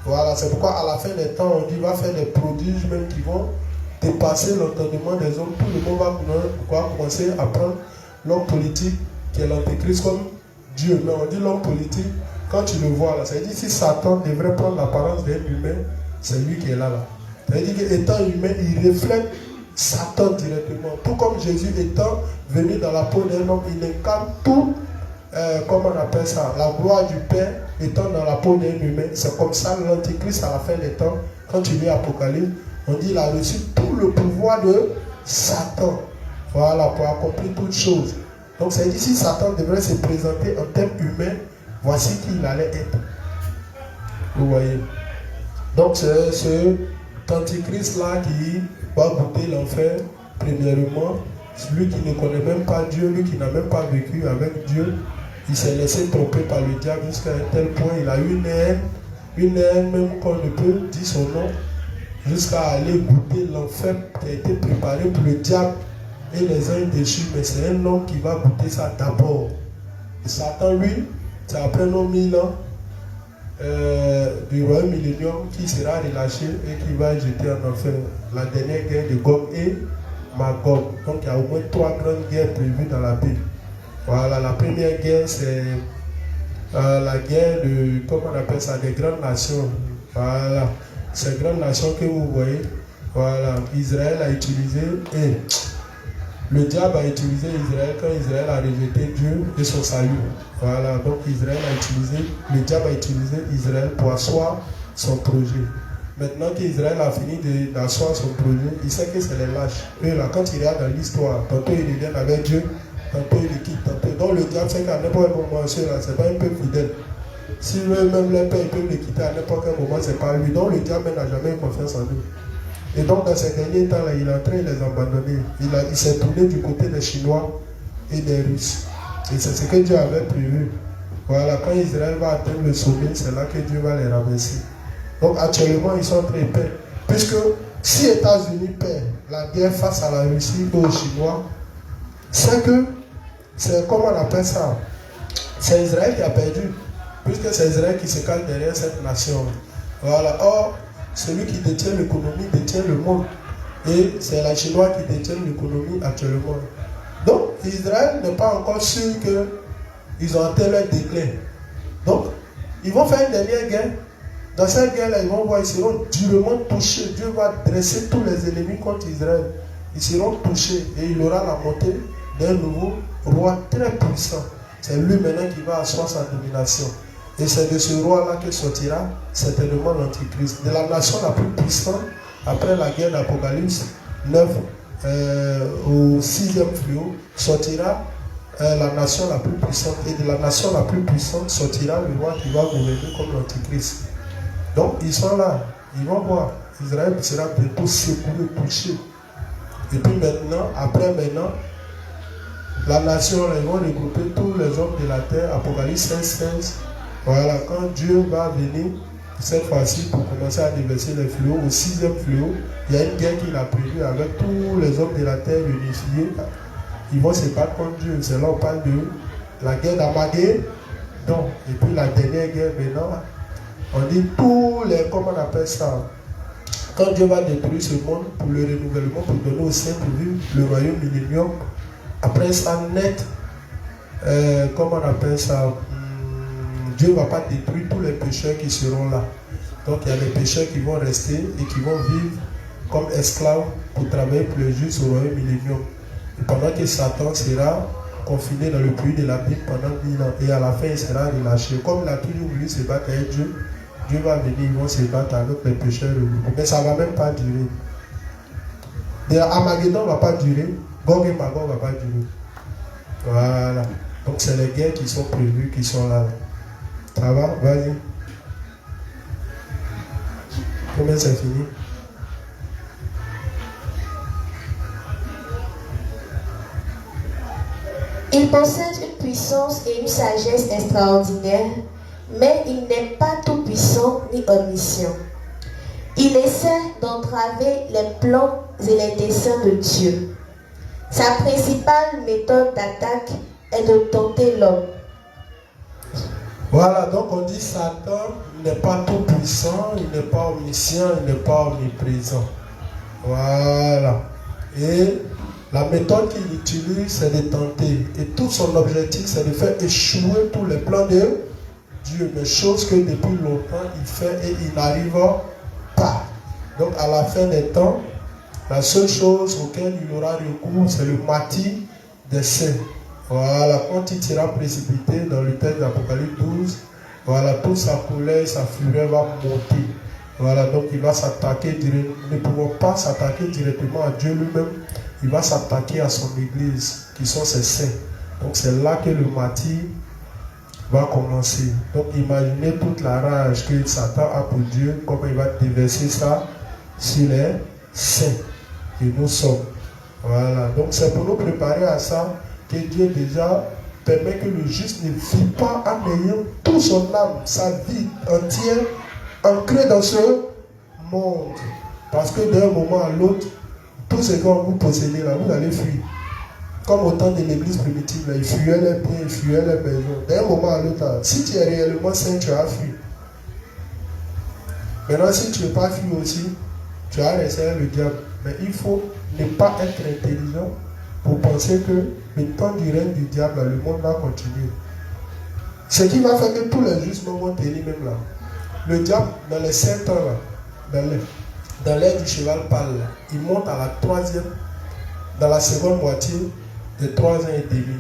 Voilà, c'est pourquoi à la fin des temps, on dit, il va faire des prodiges même qui vont dépasser l'entendement des hommes. Tout le monde va commencer à prendre l'homme politique qui est l'antéchrist comme Dieu. Mais on dit l'homme politique, quand tu le vois là, ça veut dire si Satan devrait prendre l'apparence d'un humain, c'est lui qui est là. Ça veut dire qu'étant humain, il reflète Satan directement. Tout comme Jésus étant venu dans la peau d'un homme, il incarne tout, comment on appelle ça, la gloire du Père étant dans la peau d'un humain. C'est comme ça l'antéchrist à la fin des temps, quand tu lis Apocalypse, on dit qu'il a reçu tout le pouvoir de Satan. Voilà, pour accomplir toutes choses. Donc c'est dit si Satan devrait se présenter en termes humains, voici qui il allait être. Vous voyez. Donc c'est ce antichrist-là qui va goûter l'enfer, premièrement. Lui qui ne connaît même pas Dieu, lui qui n'a même pas vécu avec Dieu, il s'est laissé tromper par le diable jusqu'à un tel point. Il a eu une haine même qu'on ne peut dire son nom, jusqu'à aller goûter l'enfer qui a été préparé pour le diable et les anges déchus. Mais c'est un homme qui va goûter ça d'abord. Satan, lui, c'est après nos 1000 ans du royaume millénium qui sera relâché et qui va jeter en enfer. La dernière guerre de Gog et Magog. Donc il y a au moins 3 grandes guerres prévues dans la Bible. Voilà, la première guerre c'est la guerre de, comment on appelle ça, des grandes nations. Voilà, ces grandes nations que vous voyez, voilà, Israël a utilisé et le diable a utilisé Israël quand Israël a rejeté Dieu et son salut. Voilà, donc Israël a utilisé, le diable a utilisé Israël pour asseoir son projet. Maintenant qu'Israël a fini d'asseoir son projet, il sait que c'est les lâches. Eux là, quand ils regardent dans l'histoire, tantôt ils reviennent avec Dieu, tantôt ils le quittent, tantôt. Donc le diable sait qu'à n'importe quel moment, ceux-là, c'est pas un peu fidèle. Si eux-mêmes les pères, ils peuvent les quitter à n'importe quel moment, c'est pas lui. Donc le diable n'a jamais eu confiance en eux. Et donc dans ces derniers temps-là, il est en train de les abandonner. Il s'est tourné du côté des Chinois et des Russes. Et c'est ce que Dieu avait prévu. Voilà, quand Israël va atteindre le sommet, c'est là que Dieu va les ramasser. Donc actuellement, ils sont en train de perdre. Puisque si les États-Unis perdent la guerre face à la Russie et aux Chinois, c'est que, c'est comment on appelle ça? C'est Israël qui a perdu. Puisque c'est Israël qui se cache derrière cette nation. Voilà. Or, celui qui détient l'économie détient le monde. Et c'est la Chinois qui détient l'économie actuellement. Donc, Israël n'est pas encore sûr qu'ils ont atteint leur déclin. Donc, ils vont faire une dernière guerre. Dans cette guerre-là, ils vont voir, ils seront durement touchés. Dieu va dresser tous les ennemis contre Israël. Ils seront touchés et il aura la montée d'un nouveau roi très puissant. C'est lui maintenant qui va asseoir sa domination. Et c'est de ce roi-là que sortira certainement l'Antichrist. De la nation la plus puissante, après la guerre d'Apocalypse 9, au 6e fléau, sortira la nation la plus puissante. Et de la nation la plus puissante sortira le roi qui va gouverner comme l'Antichrist. Donc ils sont là, ils vont voir. Israël sera bientôt secoué, touché. Et puis maintenant, La nation, ils vont regrouper tous les hommes de la terre, Apocalypse 16, 16. Voilà, quand Dieu va venir, cette fois-ci, pour commencer à déverser les fléaux, au 6e fléau, il y a une guerre qu'il a prévue avec tous les hommes de la terre unifiés. Ils vont se battre contre Dieu. C'est là on parle de la guerre d'Armageddon. Et puis la dernière guerre maintenant, on dit tous les, comment on appelle ça, quand Dieu va détruire ce monde pour le renouvellement, pour donner aux saints pour vivre le royaume millénium, après ça net, comment on appelle ça, Dieu ne va pas détruire tous les pécheurs qui seront là. Donc il y a des pécheurs qui vont rester et qui vont vivre comme esclaves pour travailler pour le juste au royaume millénium. Et pendant que Satan sera confiné dans le puits de la Bible pendant 1000 ans, et à la fin il sera relâché. Comme il a toujours voulu se battre avec Dieu, Dieu va venir, ils vont se battre avec les pécheurs. Mais ça ne va même pas durer. Armageddon ne va pas durer. Gog et Magog ne va pas durer. Voilà. Donc c'est les guerres qui sont prévues, qui sont là. Ça va? Vas-y. Combien c'est fini? Il possède une puissance et une sagesse extraordinaires, mais il n'est pas tout puissant ni omniscient. Il essaie d'entraver les plans et les desseins de Dieu. Sa principale méthode d'attaque est de tenter l'homme. Voilà, donc on dit Satan n'est pas tout puissant, il n'est pas omniscient, il n'est pas omniprésent. Voilà. Et la méthode qu'il utilise, c'est de tenter. Et tout son objectif, c'est de faire échouer tous les plans de Dieu. Mais chose que depuis longtemps, il fait et il n'arrive pas. Donc à la fin des temps, la seule chose auquel il aura recours, c'est le martyre des saints. Voilà, quand il sera précipité dans le texte d'Apocalypse 12, voilà, toute sa colère, sa fureur va monter. Voilà, donc il va s'attaquer, ne pouvons pas s'attaquer directement à Dieu lui-même, il va s'attaquer à son église, qui sont ses saints. Donc c'est là que le martyr va commencer. Donc imaginez toute la rage que Satan a pour Dieu, comment il va déverser ça sur les saints que nous sommes. Voilà, donc c'est pour nous préparer à ça que Dieu déjà permet que le juste ne vit pas en ayant toute son âme, sa vie entière ancrée dans ce monde. Parce que d'un moment à l'autre, tout ce que vous possédez là, vous allez fuir. Comme au temps de l'église primitive, là, ils fuyaient les biens, ils fuyaient les maisons. D'un moment à l'autre, là, si tu es réellement saint, tu as fui. Maintenant, si tu n'es pas fui aussi, tu as resté le diable. Mais il faut ne pas être intelligent pour penser que le temps du règne du diable, le monde va continuer. Ce qui va faire que tous les justes vont tenir même là. Le diable, dans les 7 ans, là, dans l'air du cheval pâle, il monte à la troisième, dans la seconde moitié de 3 ans et demi.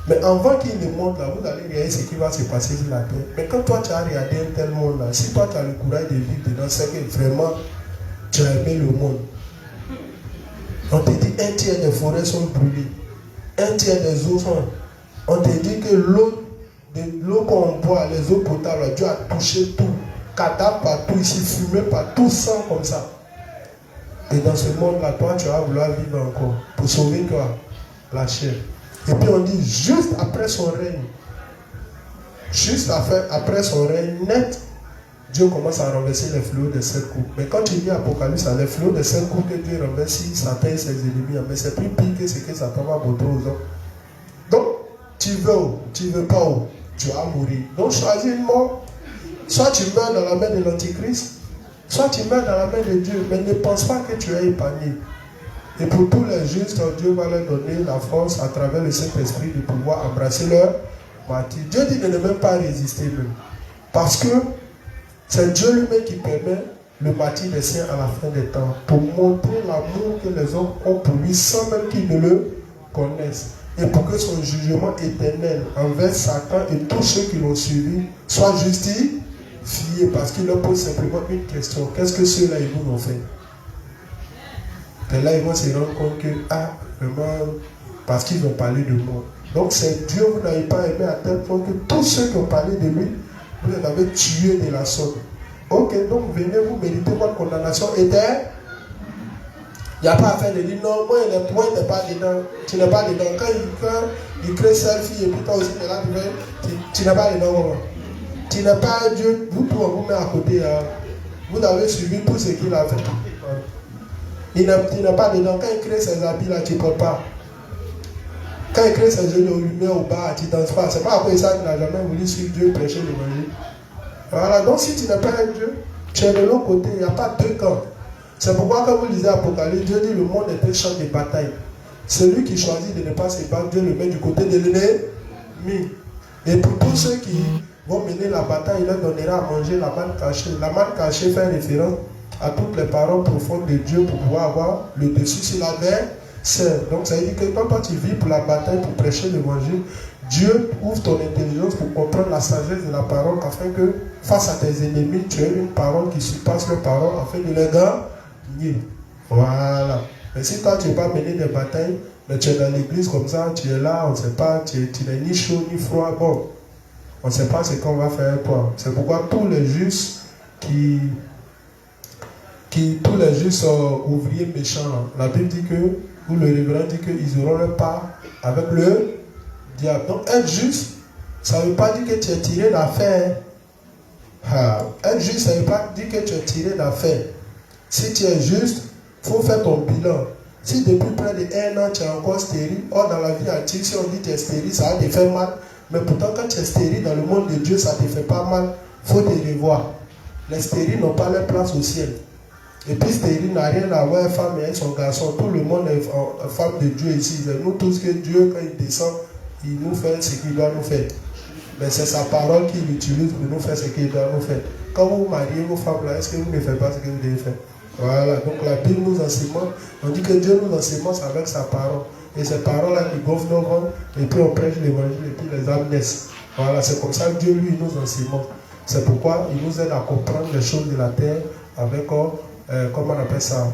Mais avant qu'il ne monte là, vous allez regarder ce qui va se passer sur la terre. Mais quand toi tu as regardé un tel monde là, si toi tu as le courage de vivre dedans, c'est que vraiment tu as aimé le monde. On te dit 1/3 des forêts sont brûlées, 1/3 des eaux sont. On te dit que l'eau qu'on boit, les eaux potables, Dieu a touché tout. Cadavre partout ici, fumé partout, sang comme ça. Et dans ce monde-là, toi, tu vas vouloir vivre encore. Pour sauver quoi? La chair. Et puis on dit, juste après son règne, après son règne net, Dieu commence à renverser les fléaux de 7 coups. Mais quand tu lis Apocalypse, les fléaux de 7 coups que Dieu renverse, Satan et ses ennemis, mais c'est plus pire que ce que Satan va montrer aux hommes. Donc, tu veux ou tu ne veux pas où, tu vas mourir. Donc, choisis une mort. Soit tu meurs dans la main de l'Antichrist, soit tu meurs dans la main de Dieu. Mais ne pense pas que tu es épargné. Et pour tous les justes, Dieu va leur donner la force à travers le Saint-Esprit de pouvoir embrasser leur martyr. Dieu dit de ne même pas résister même. Parce que c'est Dieu lui-même qui permet le martyr des saints à la fin des temps. Pour montrer l'amour que les hommes ont pour lui sans même qu'ils ne le connaissent. Et pour que son jugement éternel envers Satan et tous ceux qui l'ont suivi soit justifié. Parce qu'il leur pose simplement une question. Qu'est-ce que ceux-là ils vous ont fait? Et là ils vont se rendre compte que vraiment, parce qu'ils ont parlé de moi. Donc c'est Dieu, vous n'avez pas aimé à tel point que tous ceux qui ont parlé de lui, vous les avez tués de la sorte. Ok, donc venez vous méritez votre condamnation éternelle. Il n'y a pas à faire de dire non, moi, il n'est pas dedans. Tu n'es pas dedans. Quand il crée selfie et puis toi aussi, là, tu n'es pas dedans. Tu n'es pas Dieu. Vous pouvez vous mettre à côté. Hein. Vous avez suivi tout ce qu'il a fait. Il n'est pas dedans. Quand il crée ses habits, là, tu ne portes pas. Quand il crée ses yeux de lumière au bas, tu ne danses pas. C'est pas à cause de ça qu'il n'a jamais voulu suivre Dieu prêcher l'évangile. Voilà. Donc, si tu n'es pas un Dieu, tu es de l'autre côté. Il n'y a pas deux camps. C'est pourquoi quand vous lisez Apocalypse, Dieu dit le monde est un champ de bataille. Celui qui choisit de ne pas se battre, Dieu le met du côté de l'ennemi. Et pour tous ceux qui vont mener la bataille, il leur donnera à manger la manne cachée. La manne cachée fait référence à toutes les paroles profondes de Dieu pour pouvoir avoir le dessus sur l'adversaire. Donc ça veut dire que quand toi tu vis pour la bataille, pour prêcher l'évangile, Dieu ouvre ton intelligence pour comprendre la sagesse de la parole afin que face à tes ennemis, tu aies une parole qui surpasse leur parole afin de les gagner. Voilà. Mais si toi tu n'es pas mené des batailles, mais tu es dans l'église comme ça, tu es là, on ne sait pas, tu n'es ni chaud ni froid, bon, on ne sait pas ce qu'on va faire avec toi. C'est pourquoi tous les justes tous les justes sont ouvriers méchants. La Bible dit que, ou le révérend dit qu'ils auront leur part avec le diable. Donc être juste, ça ne veut pas dire que tu es tiré d'affaire. Être juste, ça ne veut pas dire que tu es tiré d'affaire. Si tu es juste, il faut faire ton bilan. Si depuis près de 1 an, tu es encore stérile, or dans la vie active, si on dit que tu es stérile, ça va te faire mal. Mais pourtant, quand tu es stérile dans le monde de Dieu, ça ne te fait pas mal. Il faut te revoir. Les stériles n'ont pas leur place au ciel. Et puis stérile n'a rien à voir avec femme et son garçon. Tout le monde est femme de Dieu ici. C'est nous tous que Dieu, quand il descend, il nous fait ce qu'il doit nous faire. Mais c'est sa parole qu'il utilise pour nous faire ce qu'il doit nous faire. Quand vous mariez vos femmes là, est-ce que vous ne faites pas ce que vous devez faire? Voilà, donc la Bible nous enseigne, on dit que Dieu nous enseigne avec sa parole. Et ces paroles-là qui gonflent nos ventres, et puis on prêche l'évangile, et puis les âmes naissent. Voilà, c'est comme ça que Dieu, lui, nous enseigne. C'est pourquoi il nous aide à comprendre les choses de la terre avec, comment on appelle ça,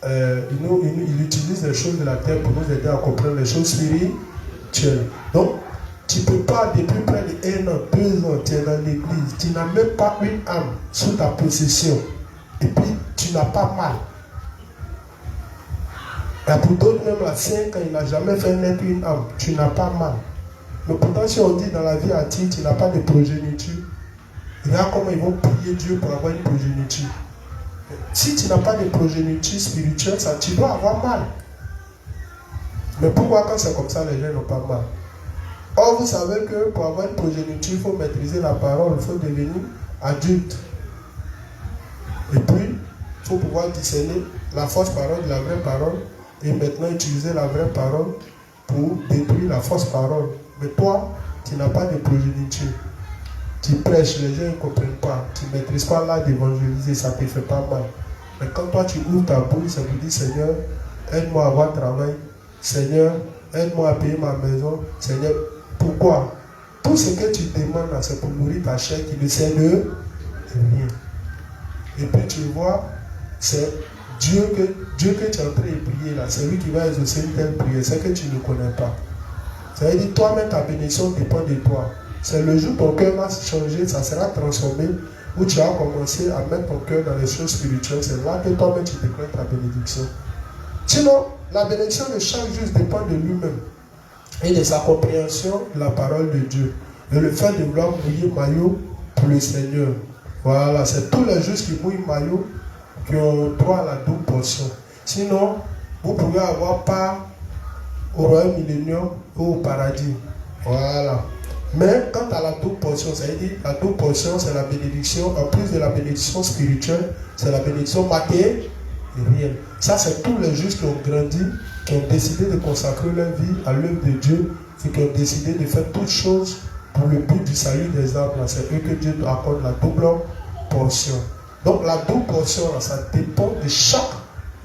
il utilise les choses de la terre pour nous aider à comprendre les choses spirituelles. Donc, tu ne peux pas, depuis près de 1 an, 2 ans, tu es dans l'église, tu n'as même pas une âme sous ta possession. Et puis, tu n'as pas mal. Et pour d'autres, même à 5 ans, il n'a jamais fait naître une âme. Tu n'as pas mal. Mais pourtant, si on dit dans la vie active, tu n'as pas de progéniture, regarde comment ils vont prier Dieu pour avoir une progéniture. Si tu n'as pas de progéniture spirituelle, ça, tu dois avoir mal. Mais pourquoi quand c'est comme ça, les gens n'ont pas mal? Or, vous savez que pour avoir une progéniture, il faut maîtriser la parole, il faut devenir adulte. Et puis, il faut pouvoir discerner la fausse parole de la vraie parole et maintenant utiliser la vraie parole pour détruire la fausse parole. Mais toi, tu n'as pas de progéniture. Tu prêches, les gens ne comprennent pas. Tu ne maîtrises pas l'art d'évangéliser, ça ne te fait pas mal. Mais quand toi, tu ouvres ta bouche, ça vous dit, Seigneur, aide-moi à avoir travail. Seigneur, aide-moi à payer ma maison. Seigneur, pourquoi? Tout ce que tu demandes, c'est pour nourrir ta chair qui ne sert de rien. Et puis tu vois, c'est Dieu que tu es en train de prier là, c'est lui qui va exaucer une telle prière, c'est que tu ne connais pas. Ça veut dire toi-même ta bénédiction dépend de toi. C'est le jour où ton cœur va changer, ça sera transformé, où tu vas commencer à mettre ton cœur dans les choses spirituelles. C'est là que toi-même tu déclares ta bénédiction. Sinon, la bénédiction de chaque juste dépend de lui-même et de sa compréhension de la parole de Dieu. Et le fait de vouloir mouiller maillot pour le Seigneur. Voilà, c'est tous les justes qui mouillent maillot qui ont droit à la double portion. Sinon, vous pouvez avoir part au royaume millénium ou au paradis. Voilà. Mais quant à la double portion, ça veut dire la double portion, c'est la bénédiction, en plus de la bénédiction spirituelle, c'est la bénédiction matérielle. Ça, c'est tous les justes qui ont grandi, qui ont décidé de consacrer leur vie à l'œuvre de Dieu et qui ont décidé de faire toutes choses pour le but du salut des âmes. C'est eux que Dieu accorde la double portion. Donc la double portion, ça dépend de chaque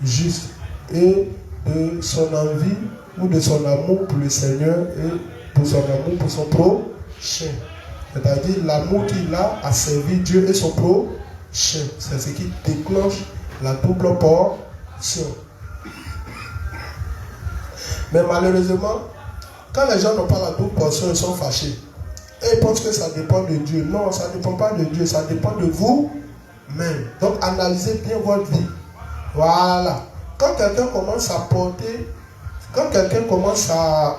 juste et de son envie ou de son amour pour le Seigneur et pour son amour pour son prochain. C'est-à-dire l'amour qu'il a à servir Dieu et son prochain. C'est ce qui déclenche la double portion. Mais malheureusement, quand les gens n'ont pas la double portion, ils sont fâchés. Et ils pensent que ça dépend de Dieu. Non, ça ne dépend pas de Dieu, ça dépend de vous-même. Donc analysez bien votre vie. Voilà. quand quelqu'un commence à porter, quand quelqu'un commence à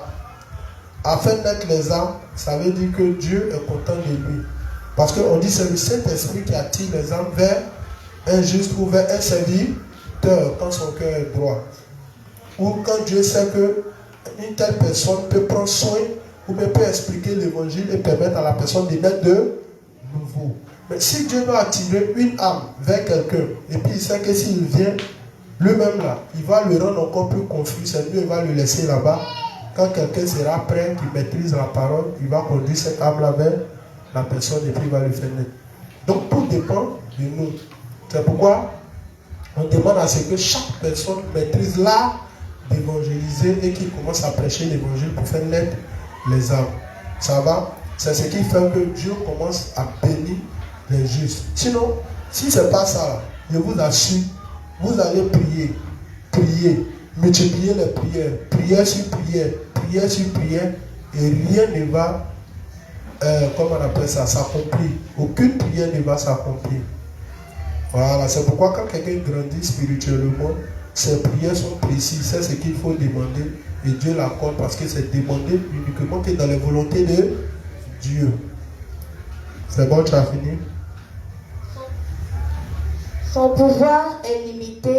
faire naître les âmes, ça veut dire que Dieu est content de lui. Parce qu'on dit que c'est le Saint-Esprit qui attire les âmes vers un juste ou vers un serviteur quand son cœur est droit. Ou quand Dieu sait qu'une telle personne peut prendre soin ou bien peut expliquer l'évangile et permettre à la personne de naître de nouveau. Mais si Dieu doit attirer une âme vers quelqu'un, et puis il sait que s'il vient lui-même là, il va le rendre encore plus confus, c'est mieux, il va le laisser là-bas. Quand quelqu'un sera prêt, qui maîtrise la parole, il va conduire cette âme-là vers la personne et puis il va le faire naître. Donc tout dépend de nous. C'est pourquoi on demande à ce que chaque personne maîtrise l'art d'évangéliser et qu'il commence à prêcher l'évangile pour faire naître les âmes. Ça va? C'est ce qui fait que Dieu commence à bénir les justes. Sinon, si ce n'est pas ça, je vous assure, vous allez prier, multiplier les prières, prière sur prière, et rien ne va, comment on appelle ça, s'accomplir. Aucune prière ne va s'accomplir. Voilà, c'est pourquoi quand quelqu'un grandit spirituellement, ses prières sont précises, c'est ce qu'il faut demander, et Dieu l'accorde parce que c'est demandé uniquement que dans la volonté de Dieu. C'est bon, tu as fini? Son pouvoir est limité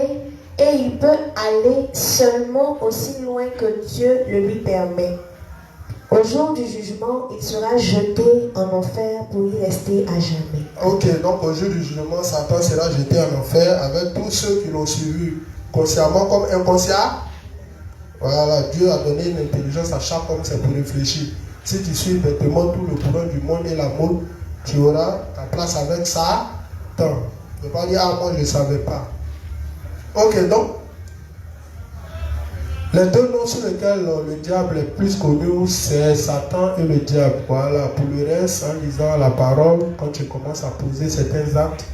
et il peut aller seulement aussi loin que Dieu le lui permet. Au jour du jugement, il sera jeté en enfer pour y rester à jamais. Ok, donc au jour du jugement, Satan sera jeté en enfer avec tous ceux qui l'ont suivi, consciemment comme inconsciemment. Voilà, Dieu a donné une intelligence à chaque homme, c'est pour réfléchir. Si tu suis bêtement tout le courant du monde et la mode, tu auras ta place avec Satan. Ne pas dire, ah, moi je ne savais pas. Ok, donc, les deux noms sur lesquels le diable est plus connu, c'est Satan et le diable. Voilà, pour le reste, en lisant la parole, quand tu commences à poser certains actes,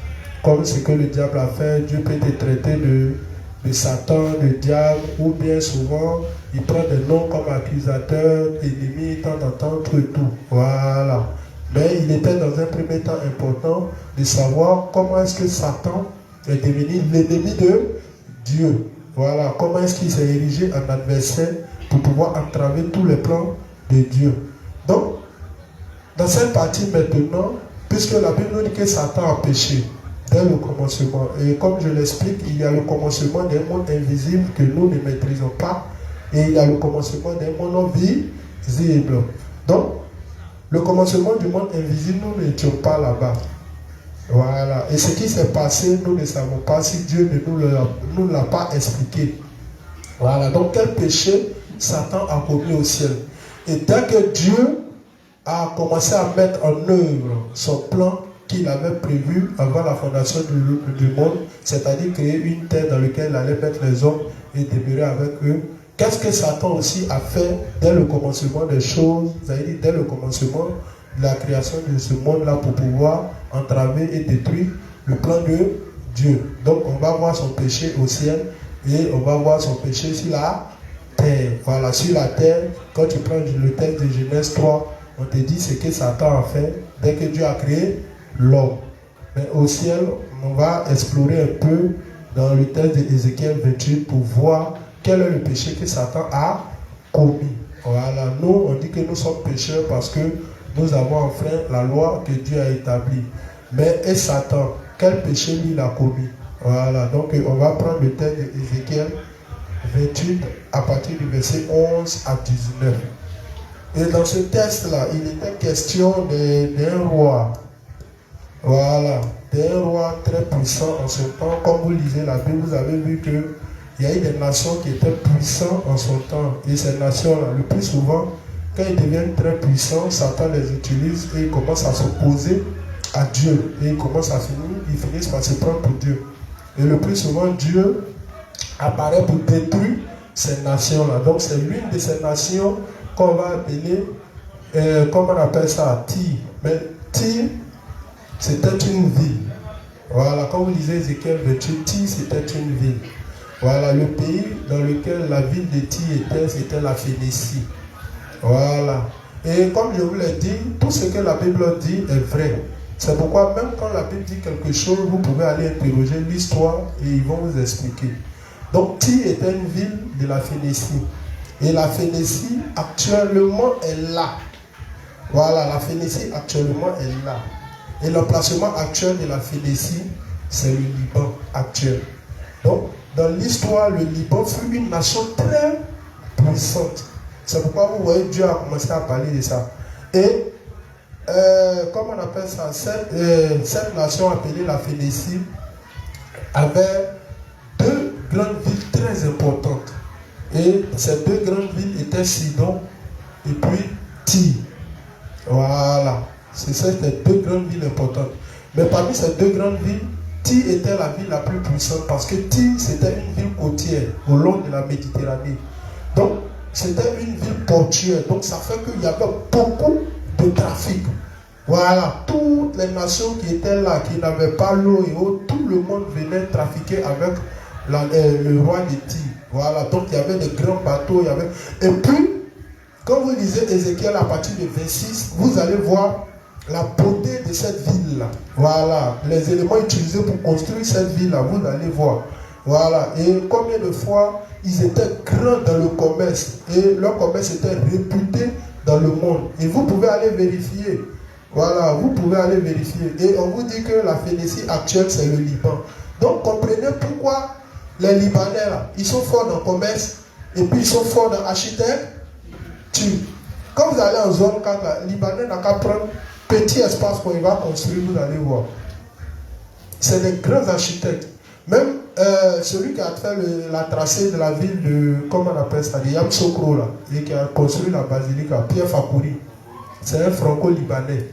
comme ce que le diable a fait, Dieu peut te traiter de Satan, de diable, ou bien souvent, il prend des noms comme accusateur, ennemi, temps en temps, tout et tout. Voilà. Mais il était dans un premier temps important de savoir comment est-ce que Satan est devenu l'ennemi de Dieu. Voilà, comment est-ce qu'il s'est érigé en adversaire pour pouvoir entraver tous les plans de Dieu. Donc, dans cette partie maintenant, puisque la Bible nous dit que Satan a péché dès le commencement, et comme je l'explique, il y a le commencement d'un monde invisible que nous ne maîtrisons pas, et il y a le commencement d'un monde visible. Donc, le commencement du monde invisible, nous n'étions pas là-bas. Voilà. Et ce qui s'est passé, nous ne savons pas si Dieu ne nous l'a pas expliqué. Voilà. Donc, quel péché Satan a commis au ciel. Et dès que Dieu a commencé à mettre en œuvre son plan qu'il avait prévu avant la fondation du monde, c'est-à-dire créer une terre dans laquelle il allait mettre les hommes et demeurer avec eux, qu'est-ce que Satan aussi a fait dès le commencement des choses, c'est-à-dire dès le commencement de la création de ce monde-là pour pouvoir entraver et détruire le plan de Dieu. Donc on va voir son péché au ciel et on va voir son péché sur la terre. Voilà, sur la terre, quand tu prends le texte de Genèse 3, on te dit ce que Satan a fait dès que Dieu a créé l'homme. Mais au ciel, on va explorer un peu dans le texte d'Ézéchiel 28 pour voir quel est le péché que Satan a commis. Voilà, nous, on dit que nous sommes pécheurs parce que nous avons enfreint la loi que Dieu a établie. Mais et Satan, quel péché lui il a commis? Voilà, donc on va prendre le texte d'Ézéchiel 28 à partir du verset 11 à 19. Et dans ce texte-là, il était question d'un roi. Voilà, d'un roi très puissant en son temps. Comme vous lisez la Bible, vous avez vu qu'il y a eu des nations qui étaient puissantes en son temps. Et ces nations-là, le plus souvent, quand ils deviennent très puissants, Satan les utilise et ils commencent à s'opposer à Dieu. Et ils finissent par se prendre pour Dieu. Et le plus souvent, Dieu apparaît pour détruire ces nations-là. Donc c'est l'une de ces nations qu'on va appeler, comment on appelle ça, Tyr. Mais Tyr, c'était une ville. Voilà, quand vous lisez Ézéchiel 28, Tyr, c'était une ville. Voilà, le pays dans lequel la ville de Tyr était, c'était la Phénicie. Voilà. Et comme je vous l'ai dit, tout ce que la Bible dit est vrai. C'est pourquoi même quand la Bible dit quelque chose, vous pouvez aller interroger l'histoire et ils vont vous expliquer. Donc Tyr était une ville de la Phénicie. Et la Phénicie actuellement est là. Voilà, la Phénicie actuellement est là. Et l'emplacement actuel de la Phénicie, c'est le Liban actuel. Donc, dans l'histoire, le Liban fut une nation très puissante. C'est pourquoi vous voyez Dieu a commencé à parler de ça. Et, comment on appelle ça, cette nation appelée la Phénicie avait deux grandes villes très importantes. Et ces deux grandes villes étaient Sidon et puis Tyr. Voilà. C'est ces deux grandes villes importantes. Mais parmi ces deux grandes villes, Tyr était la ville la plus puissante parce que Tyr, c'était une ville côtière au long de la Méditerranée. Donc, c'était une ville portuaire. Donc, ça fait qu'il y avait beaucoup de trafic. Voilà. Toutes les nations qui étaient là, qui n'avaient pas l'eau et eau, tout le monde venait trafiquer avec le roi de Tyr. Voilà. Donc, il y avait des grands bateaux. Il y avait... Et puis, quand vous lisez Ézéchiel à partir de 26, vous allez voir la beauté de cette ville-là. Voilà. Les éléments utilisés pour construire cette ville-là, vous allez voir. Voilà. Et combien de fois ils étaient grands dans le commerce. Et leur commerce était réputé dans le monde. Et vous pouvez aller vérifier. Voilà. Vous pouvez aller vérifier. Et on vous dit que la Phénicie actuelle, c'est le Liban. Donc, comprenez pourquoi les Libanais, là, ils sont forts dans le commerce. Et puis, ils sont forts dans l'architecture. Quand vous allez en zone 4, les Libanais n'a qu'à prendre petit espace pour il va construire, vous allez voir. C'est des grands architectes. Même celui qui a fait la tracée de la ville de, comment on appelle ça, de Yamoussoukro, là, et qui a construit la basilique à Pierre Fakouri, c'est un franco-libanais.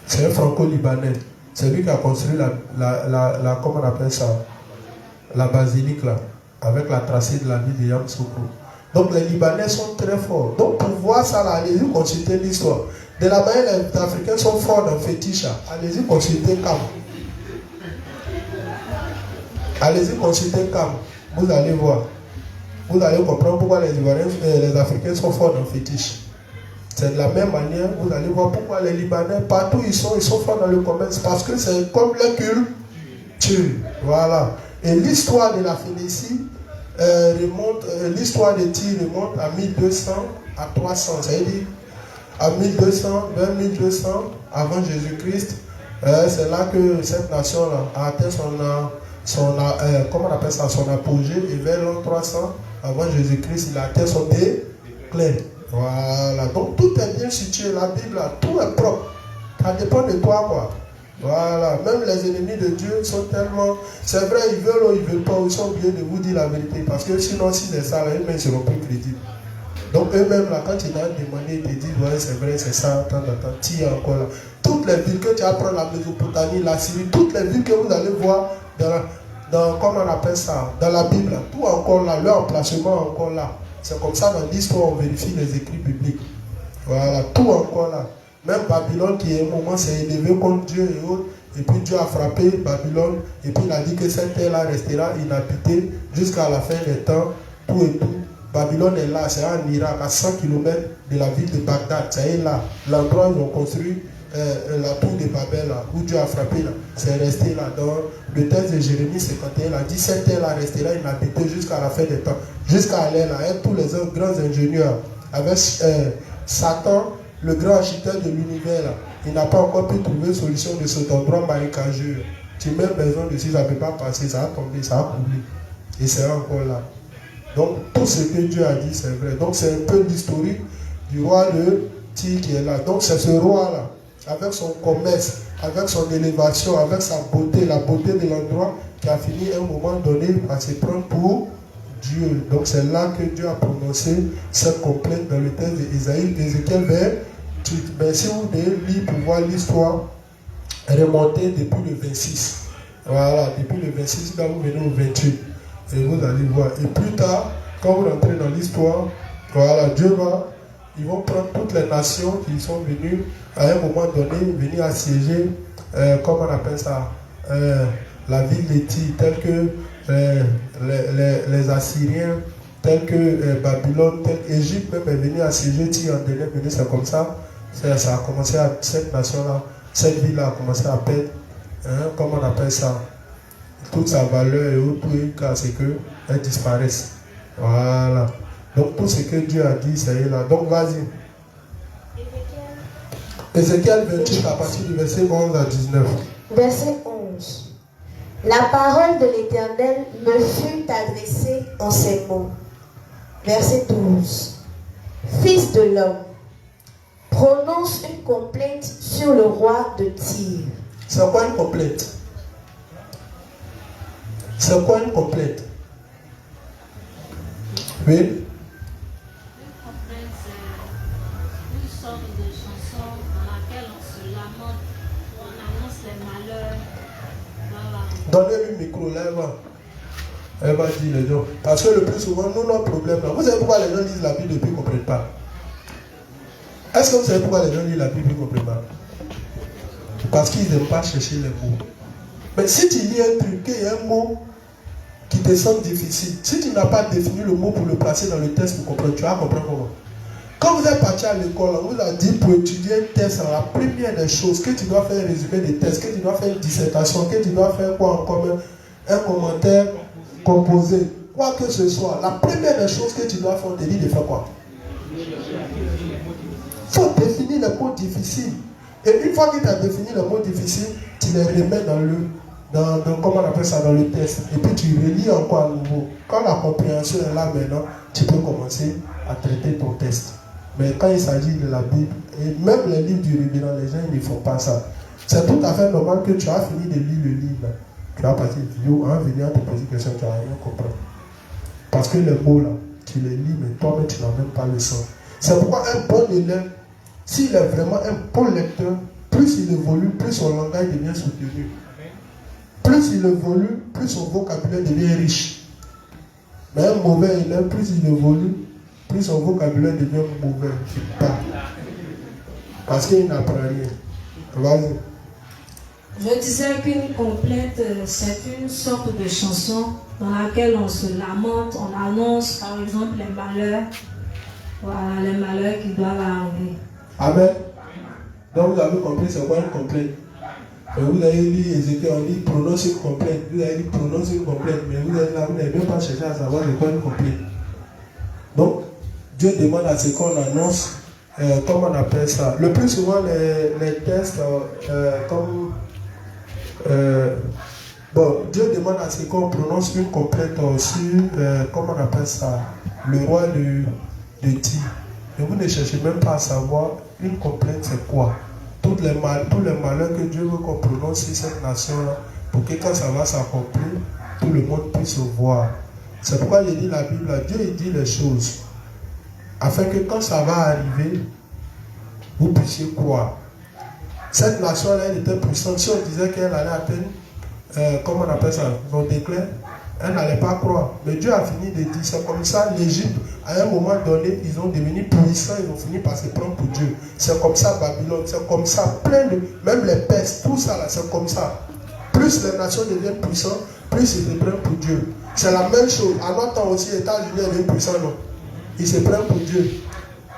C'est un franco-libanais. C'est lui qui a construit la comment on appelle ça, la basilique là, avec la tracée de la ville de Yamoussoukro. Donc les Libanais sont très forts. Donc pour voir ça, là, allez-y consulter l'histoire. De la manière, les Africains sont forts dans le fétiche. Allez-y consulter Cam. Allez-y consulter Cam. Vous allez voir. Vous allez comprendre pourquoi les Libanais, les Africains sont forts dans le fétiche. C'est de la même manière, vous allez voir pourquoi les Libanais, partout ils sont forts dans le commerce. Parce que c'est comme leur culture. Voilà. Et l'histoire de la Phénicie, l'histoire de Tyr remonte à 1200 à 300, c'est-à-dire à 1200, vers 1200 avant Jésus-Christ. C'est là que cette nation-là a atteint comment on appelle ça, son apogée, et vers l'an 300 avant Jésus-Christ, il a atteint son déclin. Voilà, donc tout est bien situé, la Bible, là, tout est propre. Ça dépend de toi, quoi. Voilà, même les ennemis de Dieu sont tellement... C'est vrai, ils veulent ou ils ne veulent pas, ils sont obligés de vous dire la vérité. Parce que sinon, si c'est ça, eux-mêmes ne seront plus crédibles. Donc eux-mêmes, là, quand ils t'ont demandé, ils te disent, ouais, c'est vrai, c'est ça, tu es encore là. Toutes les villes que tu apprends, la Mésopotamie, la Syrie, toutes les villes que vous allez voir dans comment on appelle ça, dans la Bible, là, tout encore là, leur emplacement encore là. C'est comme ça, dans l'histoire, on vérifie les écrits bibliques. Voilà, tout encore là. Même Babylone qui, à un moment, s'est élevé contre Dieu et autres. Et puis Dieu a frappé Babylone. Et puis il a dit que cette terre-là restera inhabitée jusqu'à la fin des temps. Tout et tout. Babylone est là. C'est en Irak, à 100 km de la ville de Bagdad. C'est là. L'endroit où ils ont construit la tour de Babel, là, où Dieu a frappé. C'est resté là. Dans le texte de Jérémie 51, il a dit cette terre-là restera inhabitée jusqu'à la fin des temps. Jusqu'à aller là. Avec tous les grands ingénieurs. Avec Satan, le grand architecte de l'univers, là, il n'a pas encore pu trouver une solution de cet endroit marécageux. Tu mets besoin de si ça ne peut pas passer, ça va tomber, ça va couler. Et c'est encore là. Donc, tout ce que Dieu a dit, c'est vrai. Donc, c'est un peu l'historique du roi de Tyr qui est là. Donc, c'est ce roi-là, avec son commerce, avec son élévation, avec sa beauté, la beauté de l'endroit, qui a fini à un moment donné par se prendre pour Dieu. Donc, c'est là que Dieu a prononcé cette complainte dans le texte d'Ézéchiel vers. Ben, si vous devez lire pour voir l'histoire remonter depuis le 26. Voilà, depuis le 26, là vous venez au 28. Et vous allez voir. Et plus tard, quand vous rentrez dans l'histoire, voilà, ils vont prendre toutes les nations qui sont venues à un moment donné, venir assiéger, comment on appelle ça, la ville de Tyr, telle que les Assyriens, telle que Babylone, telle qu'Égypte même est venue assiéger Tyr en dernière minute, c'est comme ça. Ça a commencé à, cette nation-là, cette ville-là a commencé à perdre, comment on appelle ça, toute sa valeur et autres trucs, c'est qu'elles disparaissent. Voilà. Donc tout ce que Dieu a dit, ça y est là. Donc vas-y. Ézéchiel 28 à partir du verset 11 à 19. Verset 11. La parole de l'Éternel me fut adressée en ces mots. Verset 12. Fils de l'homme, prononce une complainte sur le roi de Tyr. C'est quoi une complainte? C'est quoi une complainte? Oui? Une complainte, c'est une sorte de chanson dans laquelle on se lamente, on annonce les malheurs. Voilà. Donnez-lui le micro, là, elle va dire les gens. Parce que le plus souvent, nous, notre problème, là, vous savez pourquoi les gens lisent la Bible et puis ne comprennent pas? Est-ce que vous savez pourquoi les gens lisent la Bible et ne comprennent pas? Parce qu'ils n'aiment pas chercher les mots. Mais si tu lis un truc et un mot qui te semble difficile, si tu n'as pas défini le mot pour le placer dans le texte pour comprendre, tu vas comprendre comment. Quand vous êtes parti à l'école, on vous a dit pour étudier un test, la première des choses, que tu dois faire un résumé des tests, que tu dois faire une dissertation, que tu dois faire quoi en commun, un commentaire composé, quoi que ce soit. La première des choses que tu dois faire, on te dit de faire quoi? Il faut définir les mots difficiles. Et une fois que tu as défini les mots difficiles, tu les remets comment on appelle ça, dans le test. Et puis tu relis encore à nouveau. Quand la compréhension est là maintenant, tu peux commencer à traiter ton test. Mais quand il s'agit de la Bible, et même les livres du révérend, les gens ils ne font pas ça. C'est tout à fait normal que tu as fini de lire le livre. Tu vas passer une vidéo, en venir te poser une question, tu vas rien comprendre. Parce que les mots là, tu les lis, mais toi-même tu n'as même pas le sens. C'est pourquoi un bon élève, s'il est vraiment un bon lecteur, plus il évolue, plus son langage devient soutenu. Plus il évolue, plus son vocabulaire devient riche. Mais un mauvais élève, plus il évolue, plus son vocabulaire devient mauvais. Parce qu'il n'apprend rien. Vas-y. Je disais qu'une complainte, c'est une sorte de chanson dans laquelle on se lamente, on annonce par exemple les malheurs, voilà, les malheurs qui doivent arriver. Amen. Donc vous avez compris c'est quoi une complainte. Vous avez lu Ézéchiel, on dit prononce une complainte. Vous avez dit prononce une complainte, mais vous êtes là, vous n'avez même pas cherché à savoir c'est quoi une complainte. Donc, Dieu demande à ce qu'on annonce, comment on appelle ça. Le plus souvent, les tests, Dieu demande à ce qu'on prononce une complainte sur, comment on appelle ça, le roi de Tyr. Et vous ne cherchez même pas à savoir une complainte c'est quoi. Tous les malheurs que Dieu veut qu'on prononce sur cette nation-là, pour que quand ça va s'accomplir, tout le monde puisse voir. C'est pourquoi il dit la Bible, Dieu il dit les choses, afin que quand ça va arriver, vous puissiez croire. Cette nation-là, elle était puissante. Si on disait qu'elle allait atteindre, comment on appelle ça, son déclin, elle n'allait pas croire. Mais Dieu a fini de dire, c'est comme ça, l'Égypte, à un moment donné, ils ont devenu puissants, ils ont fini par se prendre pour Dieu. C'est comme ça, Babylone, c'est comme ça, plein de, même les Perses, tout ça là, c'est comme ça. Plus les nations deviennent puissantes, plus ils se prennent pour Dieu. C'est la même chose. À notre temps aussi, les États-Unis deviennent puissants, non? Ils se prennent pour Dieu.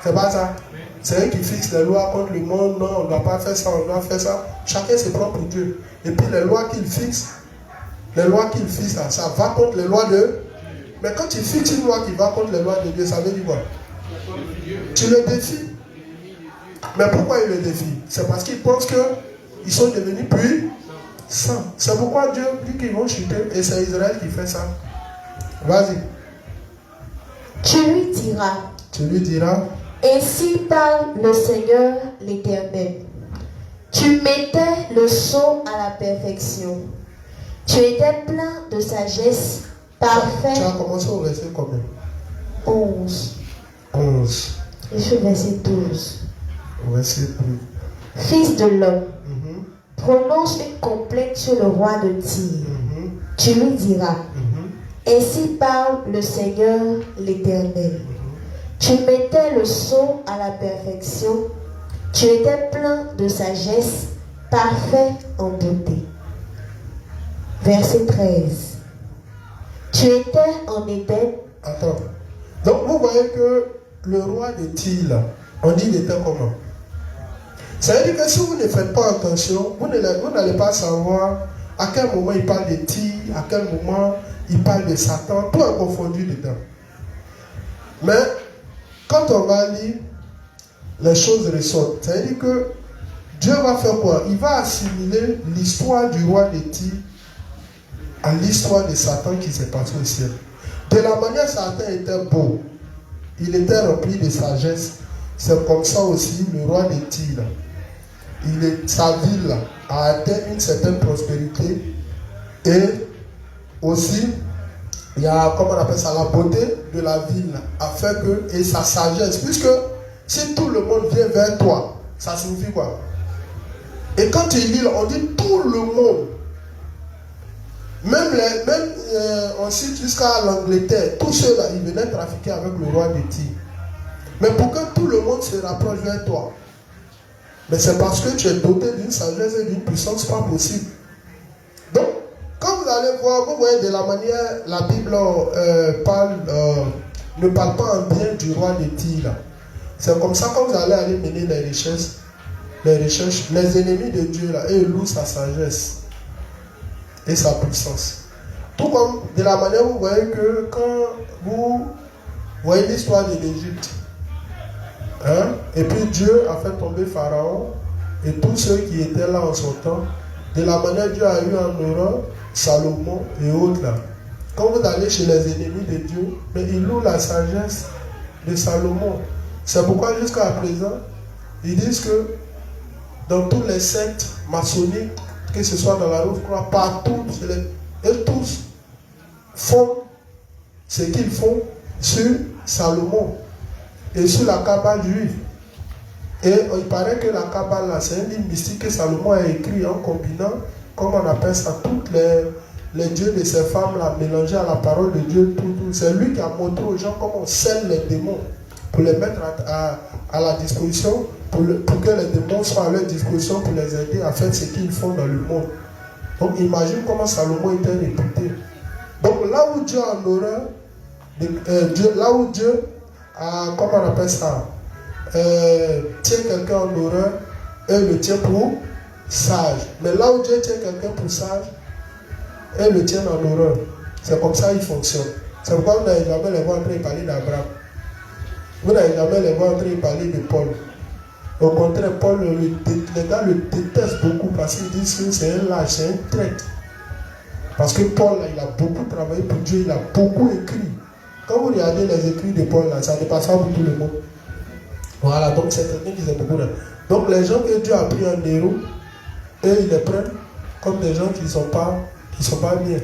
C'est pas ça. C'est eux qui fixent les lois contre le monde. Non, on ne doit pas faire ça, on doit faire ça. Chacun se prend pour Dieu. Et puis les lois qu'ils fixent, là, ça va contre les lois de... Mais quand tu fixes une loi qui va contre les lois de Dieu, ça veut dire quoi? Tu le défies. Mais pourquoi ils le défient? C'est parce qu'ils pensent qu'ils sont devenus puissants. C'est pourquoi Dieu dit qu'ils vont chuter. Et c'est Israël qui fait ça. Vas-y. Tu lui diras, ainsi parle le Seigneur l'Éternel. Tu mettais le sceau à la perfection. Tu étais plein de sagesse, parfait. Tu as commencé au verset combien? 11. Et je verset 12. Verset 12. Fils de l'homme, prononce une complainte sur le roi de Tyr. Tu lui diras, ainsi parle le Seigneur l'Éternel. Tu mettais le sceau à la perfection. Tu étais plein de sagesse, parfait en beauté. Verset 13. Tu étais en Éden. Attends. Donc vous voyez que le roi de Tyr, on dit il était comment? Ça veut dire que si vous ne faites pas attention, vous n'allez pas savoir À quel moment il parle de Tyr, à quel moment il parle de Satan, tout est confondu dedans. Mais quand on va lire, les choses ressortent. C'est-à-dire que Dieu va faire quoi? Il va assimiler l'histoire du roi de Tyr à l'histoire de Satan qui s'est passée au ciel. De la manière Satan était beau, il était rempli de sagesse. C'est comme ça aussi le roi de Tyr. Sa ville a atteint une certaine prospérité. Et aussi, il y a, comment on appelle ça, la beauté de la ville a fait que, et sa sagesse, puisque si tout le monde vient vers toi, ça signifie quoi? Et quand tu lis, on dit tout le monde, on cite jusqu'à l'Angleterre, tous ceux-là, ils venaient trafiquer avec le roi de Tyr. Mais pour que tout le monde se rapproche vers toi, mais c'est parce que tu es doté d'une sagesse et d'une puissance pas possible. Donc, quand vous allez voir, vous voyez de la manière, la Bible ne parle pas en bien du roi de Tyr. C'est comme ça quand vous allez mener les recherches, les ennemis de Dieu, là, et ils louent sa sagesse et sa puissance. Tout comme de la manière vous voyez que quand vous voyez l'histoire de l'Égypte, et puis Dieu a fait tomber Pharaon et tous ceux qui étaient là en son temps, de la manière Dieu a eu en horreur Salomon et autres là. Quand vous allez chez les ennemis de Dieu, mais ils louent la sagesse de Salomon. C'est pourquoi jusqu'à présent, ils disent que dans tous les sectes maçonniques, que ce soit dans la Rouge-Croix, partout, et tous font ce qu'ils font sur Salomon et sur la Kabbale juive. Et il paraît que la Kabbale, c'est un livre mystique que Salomon a écrit en combinant, comme on appelle ça, toutes les dieux de ces femmes-là, mélangés à la parole de Dieu, tout. C'est lui qui a montré aux gens comment on scelle les démons pour les mettre à la disposition, pour que les démons soient à leur disposition pour les aider à faire ce qu'ils font dans le monde. Donc imagine comment Salomon était réputé. Donc là où Dieu a en horreur, là où Dieu a, comment on appelle ça, tient quelqu'un en horreur, et le tient pour sage. Mais là où Dieu tient quelqu'un pour sage, et le tient en horreur. C'est comme ça qu'il fonctionne. C'est pourquoi vous n'avez jamais les voir en train de parler d'Abraham. Vous n'avez jamais les voir en train de parler de Paul. Au contraire, Paul, les gars le détestent beaucoup parce qu'ils disent que c'est un lâche, c'est un traître. Parce que Paul, là, il a beaucoup travaillé pour Dieu, il a beaucoup écrit. Quand vous regardez les écrits de Paul, là, ça dépasse pas pour tout le monde. Voilà, donc c'est quelqu'un qui sait beaucoup. Là. Donc les gens que Dieu a pris en héros, eux, ils les prennent comme des gens qui ne sont pas bien.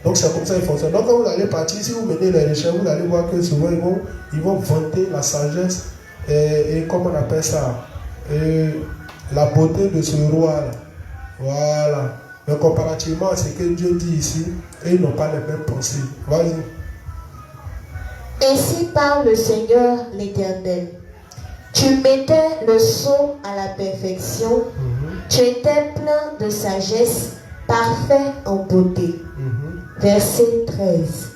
Donc c'est comme ça qu'ils fonctionnent. Donc quand vous allez partir, si vous menez les recherches, vous allez voir que souvent ils vont vanter la sagesse et comment on appelle ça, la beauté de ce roi-là. Voilà. Mais comparativement à ce que Dieu dit ici, ils n'ont pas les mêmes pensées. Vas-y. Ainsi parle le Seigneur l'Éternel. Tu mettais le sceau à la perfection. Tu étais plein de sagesse, parfait en beauté. Verset 13.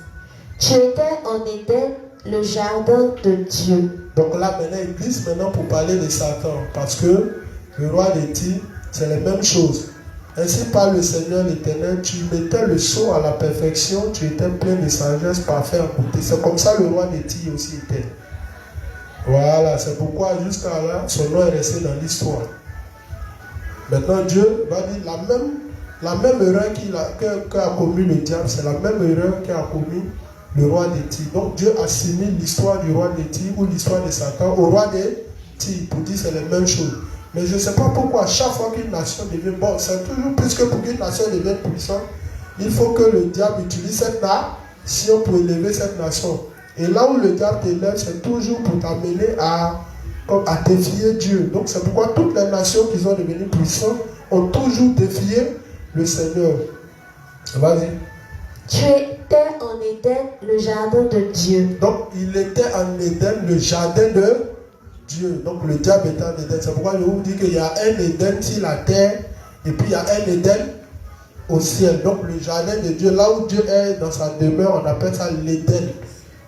Tu étais en Éden, le jardin de Dieu. Donc là, maintenant, il glisse pour parler de Satan. Parce que le roi de Tyr, c'est la même chose. Ainsi parle le Seigneur l'Éternel, tu mettais le sceau à la perfection, tu étais plein de sagesse, parfait en beauté. C'est comme ça le roi de Tyr aussi était. Voilà, c'est pourquoi jusqu'à là, son nom est resté dans l'histoire. Maintenant, Dieu va dire la même erreur qu'a commis le diable, c'est la même erreur qu'a commis le roi de Tyr. Donc Dieu assimile l'histoire du roi de Tyr ou l'histoire de Satan au roi de Tyr pour dire que c'est la même chose. Mais je ne sais pas pourquoi, chaque fois qu'une nation devient bon, c'est toujours plus que pour qu'une nation devienne puissante, il faut que le diable utilise cette nation pour élever cette nation. Et là où le diable t'élève, c'est toujours pour t'amener à défier Dieu. Donc c'est pourquoi toutes les nations qui sont devenues puissantes ont toujours défié le Seigneur. Vas-y. Tu étais en Éden, le jardin de Dieu. Donc il était en Éden, le jardin de Dieu. Donc le diable est en Éden. C'est pourquoi je vous dis qu'il y a un Éden sur la terre et puis il y a un Éden au ciel. Donc le jardin de Dieu, là où Dieu est dans sa demeure, on appelle ça l'Éden.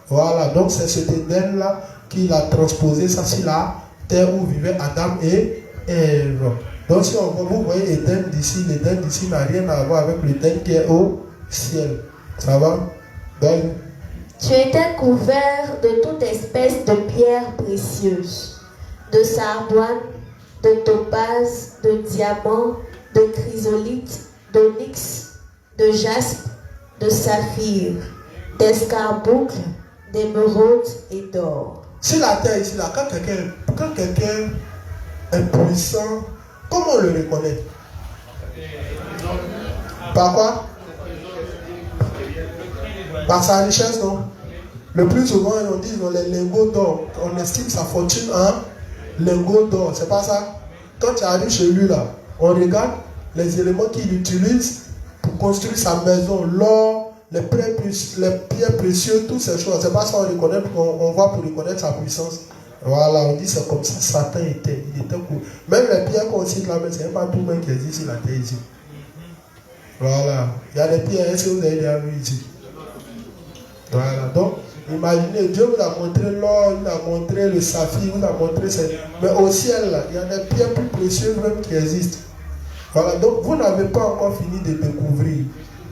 Voilà, donc c'est cet Éden-là qu'il a transposé ça sur la terre où vivaient Adam et Ève. Donc si vous voyez l'Éden d'ici n'a rien à voir avec l'Éden qui est au ciel. Ça va? Donc, tu étais couvert de toute espèce de pierres précieuses, de sardoine, de topaz, de diamant, de chrysolite, d'onyx, de jaspe, de saphir, d'escarboucle, d'émeraude et d'or. Si la terre ici, là, quand quelqu'un est puissant, comment on le reconnaît? Par quoi? Par sa richesse, non? Le plus souvent, on dit les lingots d'or. On estime sa fortune en lingots d'or. C'est pas ça? Quand tu arrives chez lui, là, on regarde les éléments qu'il utilise pour construire sa maison, l'or, les pierres précieuses, toutes ces choses. C'est pas ça on voit pour reconnaître sa puissance. Voilà, on dit c'est comme ça. Satan il était cool. Même les pierres qu'on cite là, mais c'est pas tout le monde qui existe sur la terre ici. Voilà. Il y a des pierres, est-ce que vous avez déjà vu ici? Voilà. Donc, imaginez, Dieu vous a montré l'or, il vous a montré le saphir, il vous a montré ces... Mais au ciel, là, il y a des pierres plus précieuses même qui existent. Voilà. Donc, vous n'avez pas encore fini de découvrir.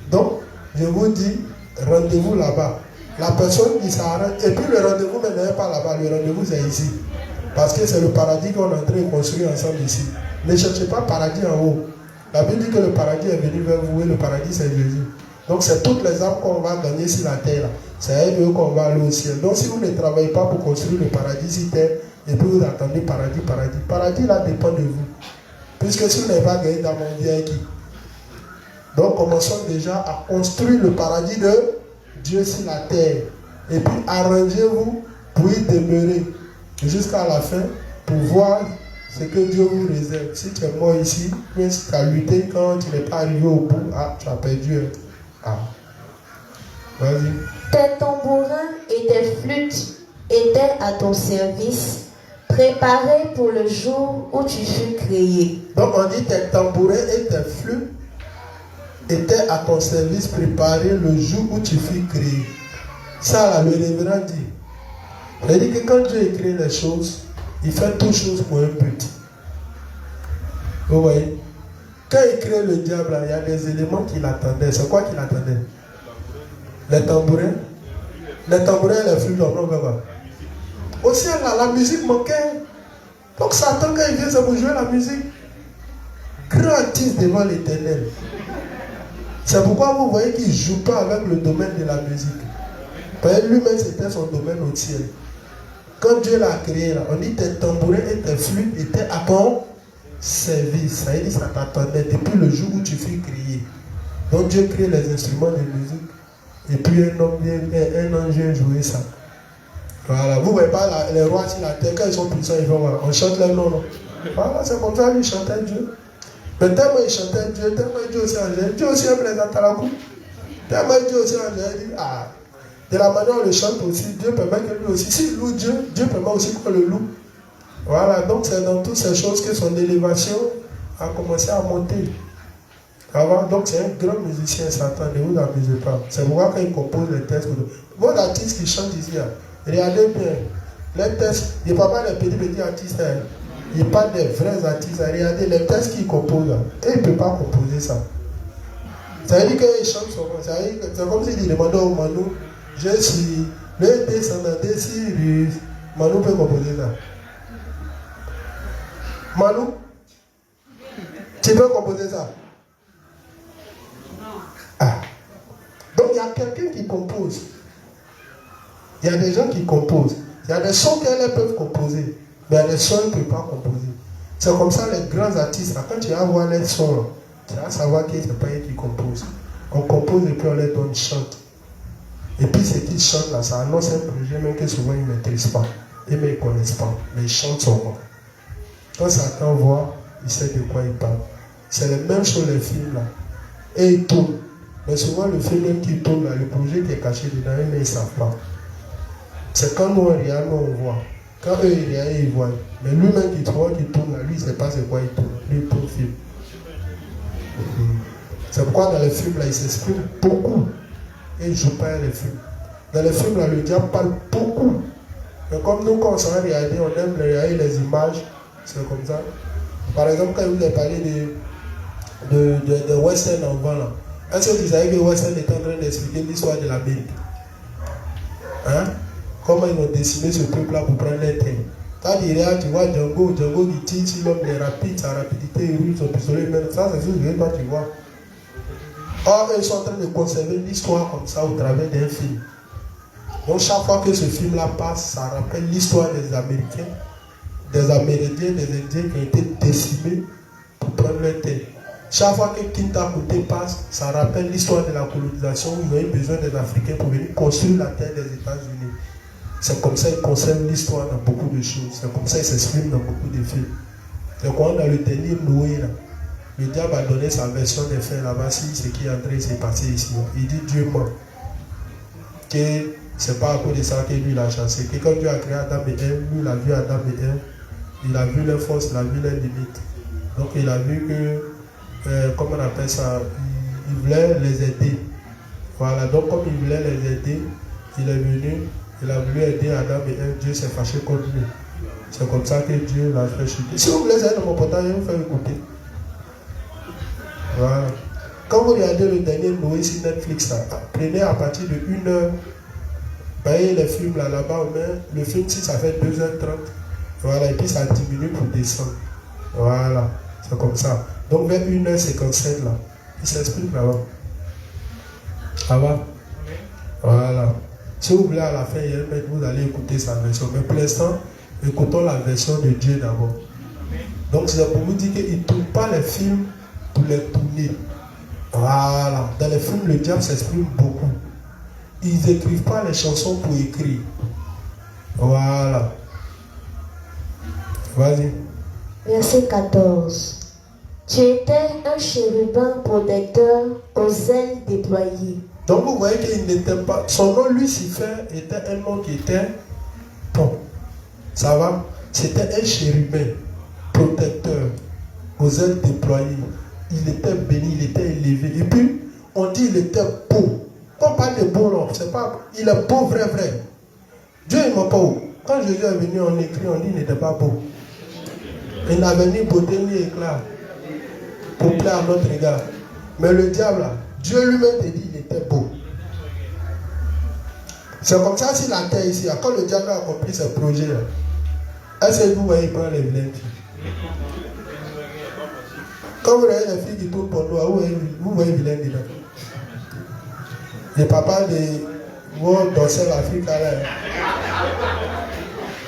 Donc, je vous dis, rendez-vous là-bas. La personne qui s'arrête, et puis le rendez-vous n'est pas là-bas, le rendez-vous c'est ici. Parce que c'est le paradis qu'on est en train de construire ensemble ici. Ne cherchez pas paradis en haut. La Bible dit que le paradis est venu vers vous et le paradis c'est Jésus. Donc c'est toutes les âmes qu'on va gagner sur la terre. C'est avec eux qu'on va aller au ciel. Donc si vous ne travaillez pas pour construire le paradis sur terre, et puis vous attendez paradis. Paradis là dépend de vous. Puisque si vous n'avez pas gagné dans mon bien qui. Donc commençons déjà à construire le paradis de Dieu sur la terre. Et puis arrangez-vous pour y demeurer jusqu'à la fin pour voir ce que Dieu vous réserve. Si tu es mort ici, mais si tu as lutté quand tu n'es pas arrivé au bout, tu as perdu. Vas-y. Tes tambourins et tes flûtes étaient à ton service, préparés pour le jour où tu fus créé. Donc on dit tes tambourins et tes flûtes étaient à ton service, préparés le jour où tu fus créé. Ça là, le révérend dit. Il dit que quand Dieu crée les choses, il fait toutes choses pour un but. Vous voyez? Quand il crée le diable, il y a des éléments qu'il attendait. C'est quoi qu'il attendait? Les tambourins. Les tambourins et les flûtes, on va voir. Au ciel, là, la musique manquait. Donc Satan, quand il vient, c'est pour jouer la musique. Grand artiste devant l'Éternel. C'est pourquoi vous voyez qu'il ne joue pas avec le domaine de la musique. Parce que lui-même, c'était son domaine au ciel. Quand Dieu l'a créé, là, on dit tes tambourins et tes flûtes étaient à ton service. Ça veut dire que ça t'attendait depuis le jour où tu fus créé. Donc Dieu crée les instruments de musique. Et puis un ange vient jouer ça. Voilà. Vous ne voyez pas les rois sur la terre, quand ils sont puissants, ils vont voir. On chante leur nom. Voilà, c'est comme ça qu'ils chantaient Dieu. Mais tellement ils chantaient Dieu, tellement Dieu aussi en Dieu aussi aime les atalakou. Tellement Dieu aussi en dit, de la manière dont on le chante aussi, Dieu permet que lui aussi, s'il loue Dieu, Dieu permet aussi qu'on le loue. Voilà, donc c'est dans toutes ces choses que son élévation a commencé à monter. Avant, donc c'est un grand musicien, Satan, ne vous amusez pas. C'est pourquoi quand il compose les textes, vos artistes qui chantent ici, regardez bien, les textes, il n'y a pas mal de petits artistes, il n'y a pas de vrais artistes, regardez les textes qu'il compose, et il ne peut pas composer ça. Ça veut dire qu'il chante son nom, c'est comme s'il demandait au Manu, je suis le descendant de Cyrus. Manu peut composer ça. Manu, tu peux composer ça? Donc il y a quelqu'un qui compose. Il y a des gens qui composent. Il y a des sons qu'elles peuvent composer. Mais il y a des sons qu'elles ne peuvent pas composer. C'est comme ça les grands artistes, quand tu vas voir les sons, tu vas savoir que ce n'est pas eux qui composent. On compose et puis on les donne chante. Et puis ce qu'ils chantent là, ça annonce un projet même que souvent ils ne maîtrisent pas. Ils ne connaissent pas. Mais ils chantent son nom. Quand Satan voit, il sait de quoi il parle. C'est la même chose les films là. Et ils tournent. Mais souvent le film même qui tourne là, le projet qui est caché dedans, mais ils ne savent pas. C'est quand nous on regarde, nous on voit. Quand eux ils regardent, ils voient. Mais lui-même qui tourne là, lui il ne sait pas c'est quoi il tourne. Lui il tourne film. C'est pourquoi dans les films là, il s'exprime beaucoup. Et il ne joue pas les films. Dans les films là, le diable parle beaucoup. Mais comme nous, quand on s'en regarde, on aime regarder les images. C'est comme ça. Par exemple, quand vous avez parlé de Western en vent, là, est-ce que vous savez que Western est en train d'expliquer l'histoire de l'Amérique? Hein? Comment ils ont décimé ce peuple-là pour prendre les terres. Quand tu vois Django qui tire sur l'homme, les rapides, sa rapidité, il roule son pistolet, ça c'est ce que toi tu vois. Or, ils sont en train de conserver l'histoire comme ça au travers d'un film. Donc, chaque fois que ce film-là passe, ça rappelle l'histoire des Américains, des Amérindiens, des Indiens qui ont été décimés pour prendre leur terre. Chaque fois que Kinta Koté passe, ça rappelle l'histoire de la colonisation où ils ont eu besoin des Africains pour venir construire la terre des États-Unis. C'est comme ça qu'ils conservent l'histoire dans beaucoup de choses. C'est comme ça qu'ils s'expriment dans beaucoup de films. C'est quand dans le dernier Noé, là, le diable a donné sa version des faits là-bas, si ce qui est en train de se passer ici. Il dit Dieu ment. Que c'est pas à cause de ça que lui l'a chassé. Que quand Dieu a créé Adam et Ève, lui il a vu Adam et Ève, il a vu leurs forces, il a vu leurs limites. Donc il a vu que, comment on appelle ça, il voulait les aider. Voilà, donc comme il voulait les aider, il est venu, il a voulu aider Adam et Ève, Dieu s'est fâché contre lui. C'est comme ça que Dieu l'a fait chuter. Si vous voulez aller dans mon portail, je vais vous faire écouter. Voilà. Quand vous regardez le dernier Noé sur Netflix, là, prenez à partir de 1h, voyez les films là-bas, le film si ça fait 2h30, voilà, et puis ça diminue pour descendre. Voilà, c'est comme ça. Donc vers 1h57 là, il s'exprime là-bas. Ça va? Voilà. Si vous voulez à la fin, vous allez écouter sa version. Mais pour l'instant, écoutons la version de Dieu d'abord. Donc c'est pour vous dire qu'il ne tourne pas les films pour les tourner. Voilà. Dans les films, le diable s'exprime beaucoup. Ils n'écrivent pas les chansons pour écrire. Voilà. Vas-y. Verset 14. Tu étais un chérubin protecteur aux ailes déployées. Donc vous voyez qu'il n'était pas... Son nom Lucifer était un nom qui était bon. Ça va? C'était un chérubin protecteur aux ailes déployées. Il était béni, il était élevé. Et puis, on dit qu'il était beau. Quand on parle de beau, non, c'est pas... Il est beau, vrai. Dieu, il m'a pas beau. Quand Jésus est venu, on écrit, on dit qu'il n'était pas beau. Il n'avait ni beauté ni éclat pour plaire à notre égard. Mais le diable, là, Dieu lui-même te dit qu'il était beau. C'est comme ça si la terre ici, quand le diable a accompli ses projets, est-ce que vous voyez il prend les vilaines filles? Quand vous voyez les filles qui tournent pour nous, vous voyez vilaines dedans. Les papas vont danser l'Afrique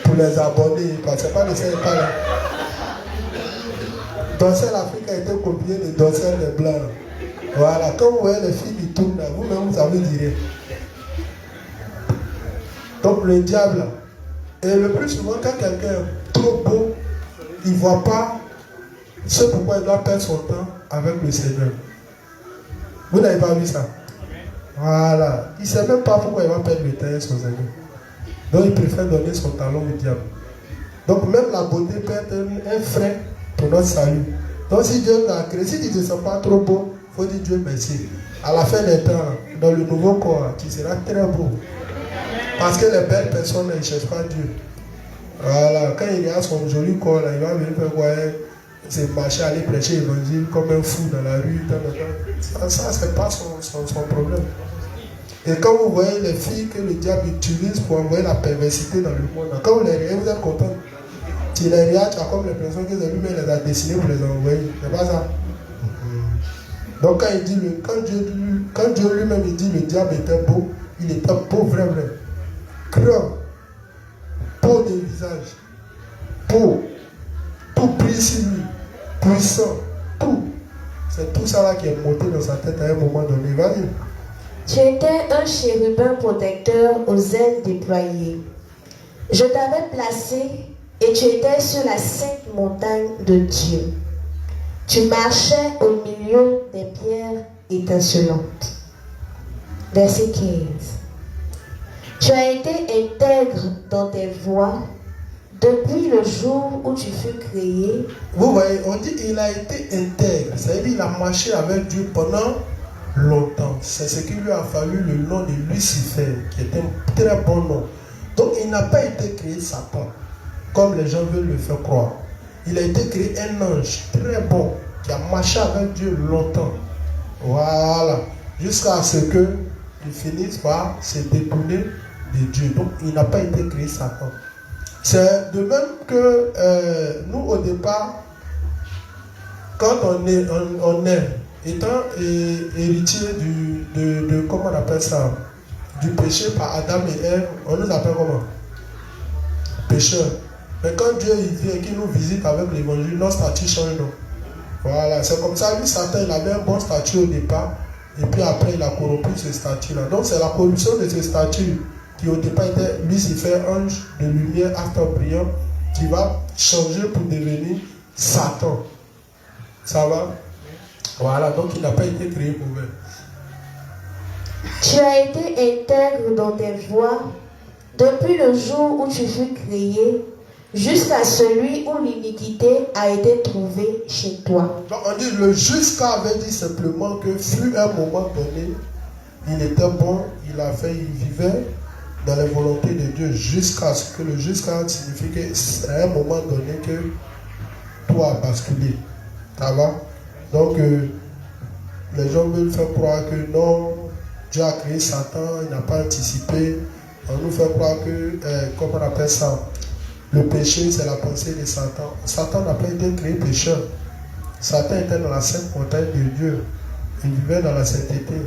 pour les abonnés, parce que c'est pas de ça qu'ils parlent. Danser l'Afrique a été copié de danser les blancs. Voilà, quand vous voyez les filles qui tournent là, vous-même vous savez dire. Donc le diable, et le plus souvent quand quelqu'un est trop beau, il ne voit pas ce pourquoi il doit perdre son temps avec le Seigneur. Vous n'avez pas vu ça? Voilà, il ne sait même pas pourquoi il va perdre le temps avec son Seigneur. Donc il préfère donner son talent au diable. Donc même la beauté peut être un frein pour notre salut. Donc si Dieu t'a créé, si tu ne te sens pas trop beau, il faut dire Dieu merci. À la fin des temps, dans le nouveau corps, tu seras très beau. Parce que les belles personnes ne cherchent pas Dieu. Voilà, quand il y a son joli corps, là, il va venir faire quoi? C'est marcher, aller prêcher l'évangile comme un fou dans la rue. Ça c'est pas son problème. Et quand vous voyez les filles que le diable utilise pour envoyer la perversité dans le monde, quand vous les regardez, vous êtes content. Tu les regardes, tu as comme l'impression que lui-même les a dessinés pour les envoyer. C'est pas ça. Donc quand Dieu lui-même il dit le diable était beau, il était beau, vrai. Grand, beau de visage, beau, tout brille sur lui, puissant, tout. C'est tout ça là qui est monté dans sa tête à un moment donné. Vas-y. Tu étais un chérubin protecteur aux ailes déployées. Je t'avais placé et tu étais sur la sainte montagne de Dieu. Tu marchais au milieu des pierres étincelantes. Verset 15. Tu as été intègre dans tes voies depuis le jour où tu fus créé. Vous voyez, on dit qu'il a été intègre. C'est-à-dire qu'il a marché avec Dieu pendant longtemps. C'est ce qui lui a fallu le nom de Lucifer, qui est un très bon nom. Donc il n'a pas été créé Satan, comme les gens veulent le faire croire. il a été créé un ange très bon qui a marché avec Dieu longtemps. Voilà. Jusqu'à ce qu'il finisse par se détourner de Dieu. Donc, il n'a pas été créé Satan. C'est de même que nous, au départ, quand on est étant héritier de comment on appelle ça, du péché par Adam et Ève, on nous appelle comment? Pécheurs. Mais quand Dieu il vient et qu'il nous visite avec l'évangile, notre statut change. Donc. Voilà, c'est comme ça, lui, Satan, il avait un bon statut au départ, et puis après, il a corrompu ce statut-là. Donc, c'est la corruption de ce statut qui, au départ, était Lucifer, ange de lumière, acteur brillant, qui va changer pour devenir Satan. Ça va? Voilà, donc il n'a pas été créé pour eux. Tu as été intègre dans tes voies depuis le jour où tu fus créé, jusqu'à celui où l'iniquité a été trouvée chez toi. Donc on dit le jusqu'à avait dit simplement que fut un moment donné, il était bon, il vivait dans la volonté de Dieu jusqu'à ce que le jusqu'à signifie que c'est à un moment donné que tout a basculé. Ça va? Donc les gens veulent faire croire que non, Dieu a créé Satan, il n'a pas anticipé. On nous fait croire que, comment on appelle ça? Le péché, c'est la pensée de Satan. Satan n'a pas été créé pécheur. Satan était dans la sainte montagne de Dieu. Il vivait dans la sainteté.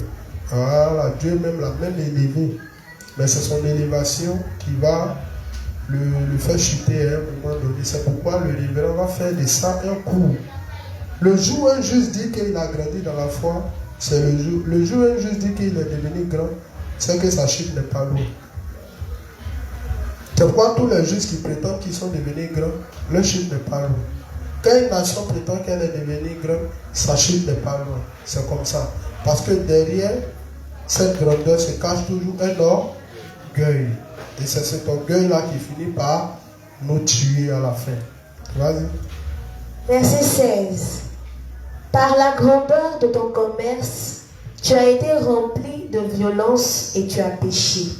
Voilà, Dieu même l'a même élevé. Mais c'est son élévation qui va le faire chuter à un moment donné. C'est pourquoi le révérend va faire de ça un coup. Le jour où un juste dit qu'il a grandi dans la foi, c'est le jour. Le jour où un juste dit qu'il est devenu grand, c'est que sa chute n'est pas loin. C'est pourquoi tous les justes qui prétendent qu'ils sont devenus grands, leur chute n'est pas loin. Quand une nation prétend qu'elle est devenue grande, sa chute n'est pas loin. C'est comme ça. Parce que derrière cette grandeur se cache toujours un orgueil. Et c'est cet orgueil-là qui finit par nous tuer à la fin. Vas-y. Verset 16. Par la grandeur de ton commerce, tu as été rempli de violence et tu as péché.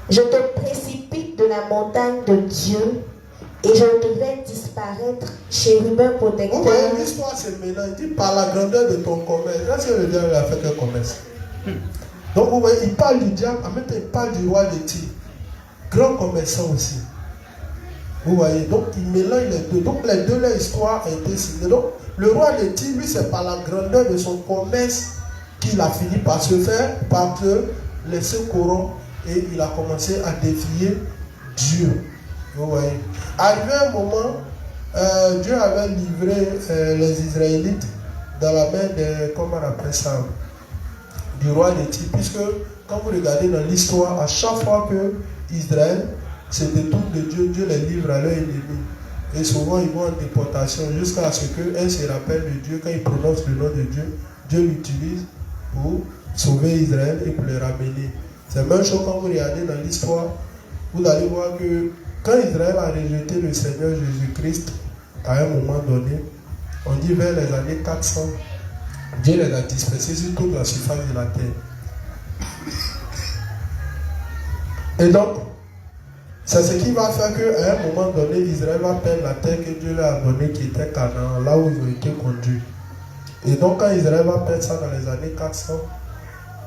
Je te précipite de la montagne de Dieu et je devais disparaître, chérubin protecteur. Vous voyez, l'histoire c'est maintenant, il dit par la grandeur de ton commerce. Est-ce que le diable a fait quel commerce? Donc vous voyez, il parle du diable, en même temps il parle du roi de Tyr. Grand commerçant aussi. Vous voyez, donc il mélange les deux. Donc les deux, leur histoire a été signée. Donc le roi de Tyr, lui, c'est par la grandeur de son commerce qu'il a fini par se faire, par se laisser corrompre. Et il a commencé à défier Dieu. Vous voyez. Arrivé un moment, Dieu avait livré les Israélites dans la main de, comment on appelle ça, du roi de Tyr. Puisque quand vous regardez dans l'histoire, à chaque fois que Israël se détourne de Dieu, Dieu les livre à leur ennemi. Et souvent ils vont en déportation jusqu'à ce qu'un se rappelle de Dieu. Quand ils prononcent le nom de Dieu, Dieu l'utilise pour sauver Israël et pour les ramener. C'est la même chose quand vous regardez dans l'histoire, vous allez voir que quand Israël a rejeté le Seigneur Jésus-Christ, à un moment donné, on dit vers les années 400, Dieu les a dispersés sur toute la surface de la terre. Et donc, c'est ce qui va faire qu'à un moment donné, Israël va perdre la terre que Dieu leur a donnée, qui était Canaan, là où ils ont été conduits. Et donc, quand Israël va perdre ça dans les années 400,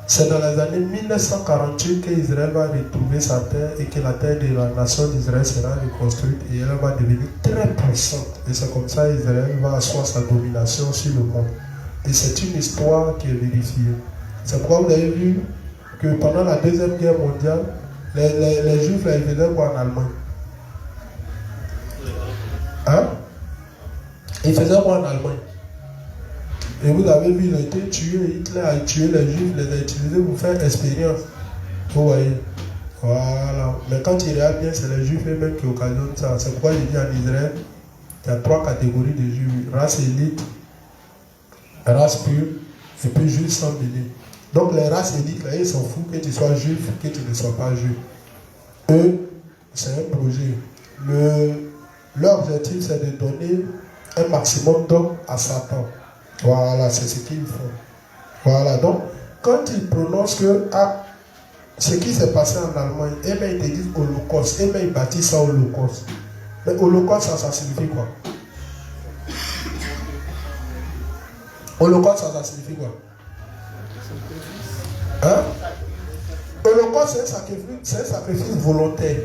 c'est dans les années 1948 qu'Israël va retrouver sa terre et que la terre de la nation d'Israël sera reconstruite et elle va devenir très puissante. Et c'est comme ça qu'Israël va asseoir sa domination sur le monde. Et c'est une histoire qui est vérifiée. C'est pourquoi vous avez vu que pendant la Deuxième Guerre mondiale, les Juifs là, ils faisaient quoi en Allemagne? Hein? Ils faisaient quoi en Allemagne? Et vous avez vu, ils ont été tués, Hitler a tué les Juifs, les a utilisés pour faire expérience. Vous voyez? Voilà. Mais quand il regarde bien, c'est les Juifs eux-mêmes qui occasionnent ça. C'est pourquoi il dit en Israël, il y a 3 catégories de Juifs. Race élite, race pure, et puis Juifs sans mêler. Donc les races élites, là, ils s'en foutent que tu sois juif, que tu ne sois pas juif. Eux, c'est un projet. Leur objectif, c'est de donner un maximum d'hommes à Satan. Voilà, c'est ce qu'ils font. Voilà, donc, quand ils prononcent que ce qui s'est passé en Allemagne, ils te disent Holocauste, ils bâtissent ça Holocauste. Mais Holocauste, ça signifie quoi? Holocauste, ça signifie quoi? Hein? Holocauste, c'est un sacrifice volontaire.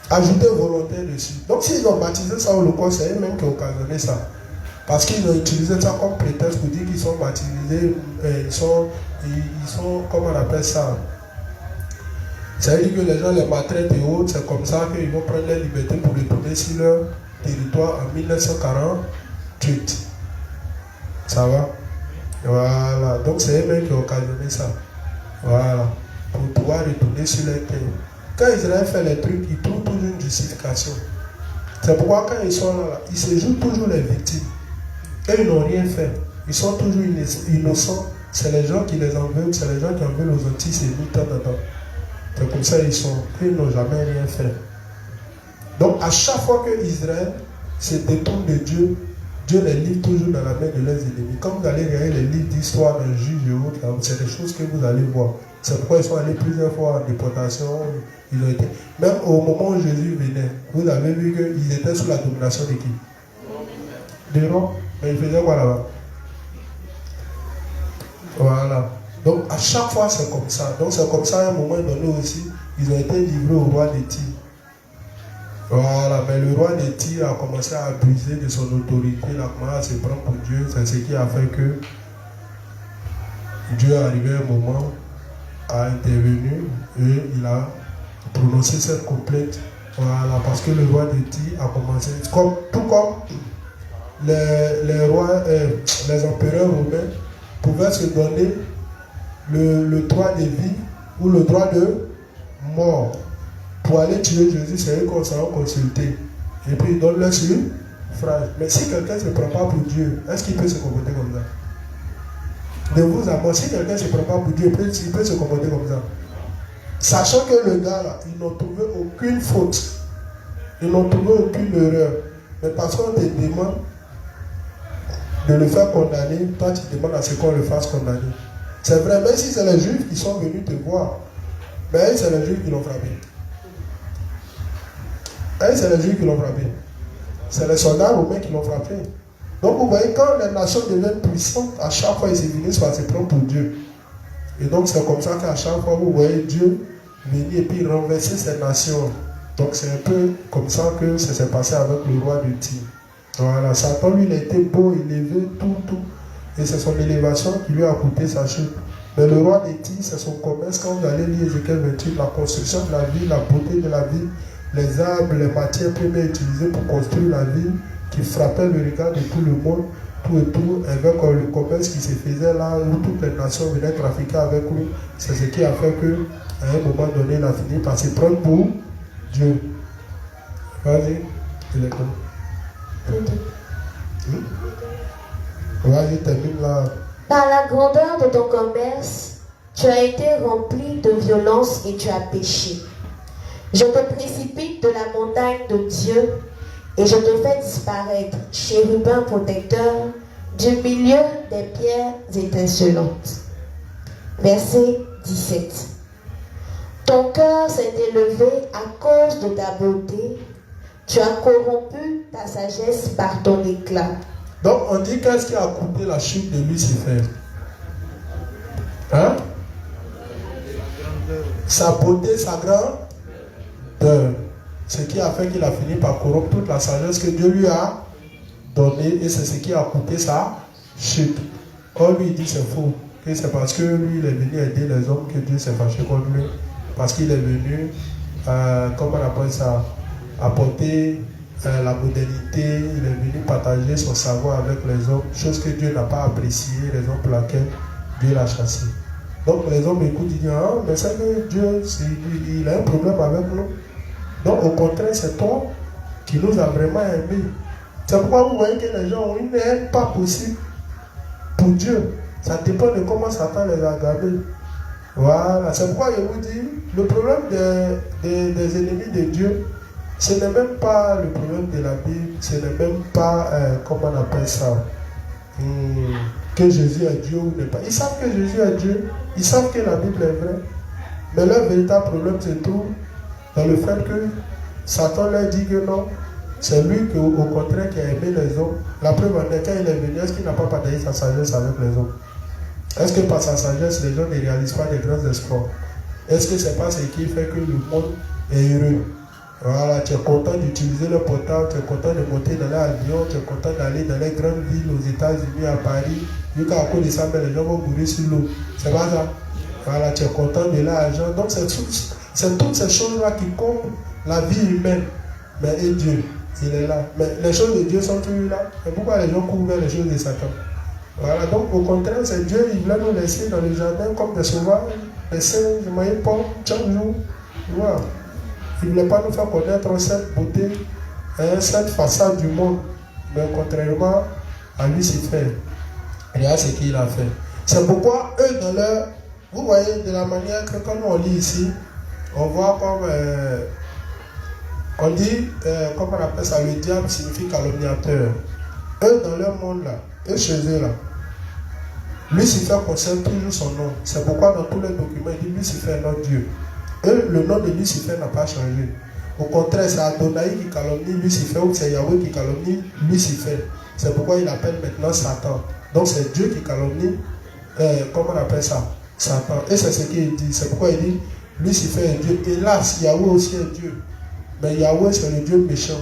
Ajouter volontaire dessus. Donc s'ils ont baptisé ça Holocauste, c'est eux-mêmes qui ont occasionné ça. Parce qu'ils ont utilisé ça comme prétexte pour dire qu'ils sont baptisés, ils sont, comment on appelle ça? Ça veut dire que les gens les maltraitent et autres, c'est comme ça qu'ils vont prendre leur liberté pour retourner sur leur territoire en 1948. Ça va? Voilà. Donc c'est eux-mêmes qui ont occasionné ça. Voilà. Pour pouvoir retourner sur leur terre. Quand Israël fait les trucs, ils trouvent toujours une justification. C'est pourquoi quand ils sont là, ils se jouent toujours les victimes. Et ils n'ont rien fait. Ils sont toujours innocents. C'est les gens qui les en veulent, c'est les gens qui en veulent aux antisémites dedans. C'est comme ça ils sont. Ils n'ont jamais rien fait. Donc à chaque fois que Israël se détourne de Dieu, Dieu les livre toujours dans la main de leurs ennemis. Quand vous allez regarder les livres d'histoire d'un juge et autres, c'est des choses que vous allez voir. C'est pourquoi ils sont allés plusieurs fois en déportation. Ils ont été. Même au moment où Jésus venait, vous avez vu qu'ils étaient sous la domination de qui? De Rome. Mais ils faisaient quoi là-bas? Voilà. Donc à chaque fois c'est comme ça. Donc c'est comme ça à un moment donné aussi, ils ont été livrés au roi de Tyr. Voilà, mais le roi de Tyr a commencé à abuser de son autorité, il a commencé à se prendre pour Dieu. C'est ce qui a fait que Dieu est arrivé à un moment, a intervenu et il a prononcé cette complète. Voilà, parce que le roi de Tyr a commencé, tout comme les rois, les empereurs romains pouvaient se donner le droit de vie ou le droit de mort. Pour aller tuer Jésus, c'est eux qu'on s'en consulter. Et puis ils donnent leur suffrage. Mais si quelqu'un ne se prend pas pour Dieu, est-ce qu'il peut se comporter comme ça? De vous à moi, si quelqu'un ne se prend pas pour Dieu, il peut se comporter comme ça. Sachant que le gars là, ils n'ont trouvé aucune faute. Ils n'ont trouvé aucune erreur. Mais parce qu'on te demande de le faire condamner, toi tu demandes à ce qu'on le fasse condamner. C'est vrai, même si c'est les Juifs qui sont venus te voir, mais c'est les Juifs qui l'ont frappé. C'est les Juifs qui l'ont frappé. C'est les soldats romains qui l'ont frappé. Donc vous voyez, quand les nations deviennent puissantes, à chaque fois ils finissent par se prendre pour Dieu. Et donc c'est comme ça qu'à chaque fois vous voyez Dieu venir et puis renverser ces nations. Donc c'est un peu comme ça que ça s'est passé avec le roi de Tyr. Voilà, Satan lui il a été beau, élevé, tout. Et c'est son élévation qui lui a coûté sa chute. Mais le roi de Tyr, c'est son commerce. Quand vous allez lire Ézéchiel 28, la construction de la ville, la beauté de la ville, les arbres, les matières premières utilisées pour construire la ville, qui frappaient le regard de tout le monde, tout et tout, avec le commerce qui se faisait là, où toutes les nations venaient trafiquer avec lui. C'est ce qui a fait qu'à un moment donné, il a fini par se prendre pour Dieu. Vas-y, il est comme. Vas-y, termine là. Par la grandeur de ton commerce, tu as été rempli de violence et tu as péché. Je te précipite de la montagne de Dieu et je te fais disparaître, chérubin protecteur, du milieu des pierres étincelantes. Verset 17. Ton cœur s'est élevé à cause de ta beauté. Tu as corrompu ta sagesse par ton éclat. Donc on dit qu'est-ce qui a coûté la chute de Lucifer? Hein? Sa beauté, sa grandeur. Ce qui a fait qu'il a fini par corrompre toute la sagesse que Dieu lui a donnée et c'est ce qui a coûté sa chute. Or lui il dit c'est faux. Que c'est parce que lui il est venu aider les hommes que Dieu s'est fâché contre lui. Parce qu'il est venu, comment on appelle ça, apporter la modernité, il est venu partager son savoir avec les hommes, chose que Dieu n'a pas appréciée, raison pour laquelle Dieu l'a chassé. Donc les hommes écoutent, ils disent, ah, mais c'est que Dieu, il a un problème avec nous. Donc au contraire, c'est toi qui nous a vraiment aimés. C'est pourquoi vous voyez que les gens ont une haine pas possible pour Dieu. Ça dépend de comment Satan les a gardés. Voilà, c'est pourquoi je vous dis, le problème des ennemis de Dieu, ce n'est même pas le problème de la Bible, ce n'est même pas, comment on appelle ça, que Jésus est Dieu ou n'est pas. Ils savent que Jésus est Dieu, ils savent que la Bible est vraie, mais leur véritable problème se trouve dans le fait que Satan leur dit que non, C'est lui qui, au contraire, qui a aimé les hommes. La preuve en est, quand il est venu, est-ce qu'il n'a pas partagé sa sagesse avec les hommes? Est-ce que par sa sagesse, les gens ne réalisent pas des grands espoirs? Est-ce que c'est pas ce qui fait que le monde est heureux? Voilà, tu es content d'utiliser le portable, tu es content de monter dans l'avion, tu es content d'aller dans les grandes villes aux États-Unis, à Paris. Vu qu'à cause de ça, les gens vont mourir sur l'eau. C'est pas ça. Voilà, tu es content de l'argent. Donc, c'est toutes ces choses-là qui comptent la vie humaine. Mais et Dieu, il est là. Mais les choses de Dieu sont toujours là. Et pourquoi les gens courent vers les choses de Satan? Voilà, donc au contraire, c'est Dieu, il voulait nous laisser dans le jardin comme des sauvages, des singes, des moyens pommes, chaque jour. Voilà. Il ne voulait pas nous faire connaître cette beauté, cette façade du monde. Mais contrairement à Lucifer, regarde ce qu'il a fait. C'est pourquoi eux, dans leur... Vous voyez, de la manière que quand on lit ici, on voit comme... on dit, comment on appelle ça, le diable signifie calomniateur. Eux, dans leur monde là, eux chez eux là, Lucifer conserve toujours son nom. C'est pourquoi dans tous les documents, il dit Lucifer est notre Dieu. Eux, le nom de Lucifer n'a pas changé. Au contraire, c'est Adonai qui calomnie Lucifer ou c'est Yahweh qui calomnie Lucifer. C'est pourquoi il appelle maintenant Satan. Donc c'est Dieu qui calomnie, comment on appelle ça? Satan. Et c'est ce qu'il dit. C'est pourquoi il dit Lucifer est Dieu. Hélas, Yahweh aussi est Dieu. Mais Yahweh, c'est le Dieu méchant.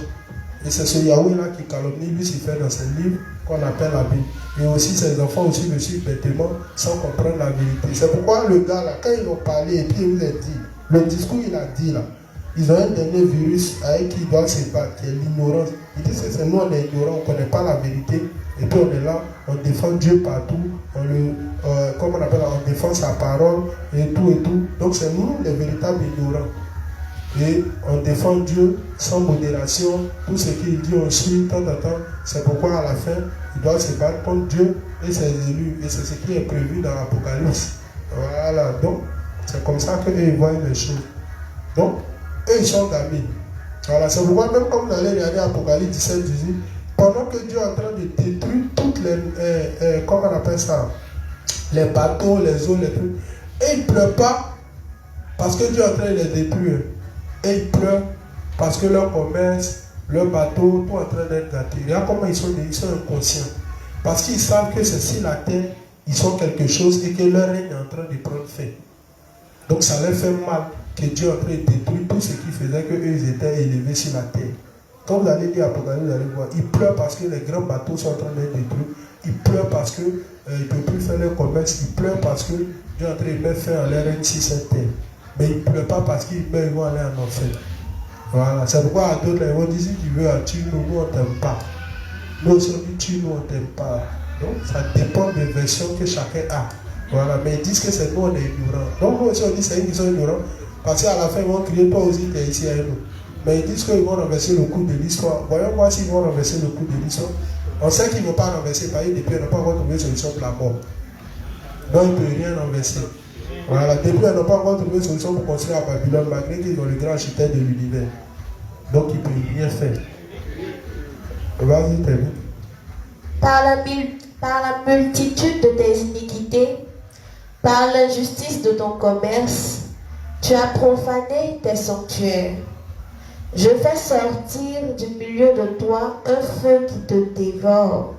Et c'est ce Yahweh-là qui calomnie Lucifer dans ses livres qu'on appelle la Bible. Et aussi ses enfants aussi le suivent bêtement sans comprendre la vérité. C'est pourquoi le gars là, quand ils ont parlé et puis il vous a dit, le discours il a dit là, ils ont un dernier virus avec qui ils doivent se battre, qui est l'ignorance. Ils disent que c'est nous on est ignorants, on ne connaît pas la vérité. Et puis on est là, on défend Dieu partout, comme on appelle, on défend sa parole et tout et tout. Donc c'est nous les véritables ignorants. Et on défend Dieu sans modération. Tout ce qu'il dit, on suit de temps en temps. C'est pourquoi à la fin, il doit se battre contre Dieu et ses élus. Et c'est ce qui est prévu dans l'Apocalypse. Voilà, donc c'est comme ça qu'eux ils voient les choses. Donc, eux ils sont d'amis. Voilà, c'est pourquoi même comme vous allez regarder Apocalypse 17, 18, pendant que Dieu est en train de détruire toutes les, comment on appelle ça, les bateaux, les eaux, les trucs, et il ne pleure pas parce que Dieu est en train de les détruire. Et ils pleurent parce que leur commerce, leur bateau, tout est en train d'être gâté. Regarde comment ils sont inconscients. Parce qu'ils savent que c'est sur la terre, ils sont quelque chose et que leur règne est en train de prendre fin. Donc ça leur fait mal que Dieu est en train de détruire tout ce qui faisait qu'eux ils étaient élevés sur la terre. Quand vous allez lire Apocalypse, vous allez voir, ils pleurent parce que les grands bateaux sont en train d'être détruits. Ils pleurent parce qu'ils ne peuvent plus faire leur commerce. Ils pleurent parce que Dieu est en train de mettre fin à leur règne sur cette terre. Mais ils ne pleurent pas parce qu'ils meurent, ils vont aller en enfer. Voilà, c'est pourquoi à d'autres, ils vont dire si tu veux, tue-nous, nous on ne t'aime pas. Nous aussi on dit tue-nous, on ne t'aime pas. Donc ça dépend des versions que chacun a. Voilà, mais ils disent que c'est nous, on est ignorants. Donc nous aussi on dit c'est eux qui sont ignorants. Parce qu'à la fin ils vont crier, toi aussi tu es ici à nous. Mais ils disent qu'ils vont renverser le cours de l'histoire. Voyons voir s'ils vont renverser le cours de l'histoire. On sait qu'ils ne vont pas renverser parce que depuis on n'a pas encore trouvé solution pour la mort. Donc ils ne peuvent rien renverser. Voilà, depuis ils n'ont pas encore trouvé solution pour construire à Babylone, malgré qu'ils ont le grand architecte de l'univers. Donc ils ne peuvent rien faire. Vas-y, t'es vu. Par la multitude de tes iniquités, par l'injustice de ton commerce, tu as profané tes sanctuaires. Je fais sortir du milieu de toi un feu qui te dévore.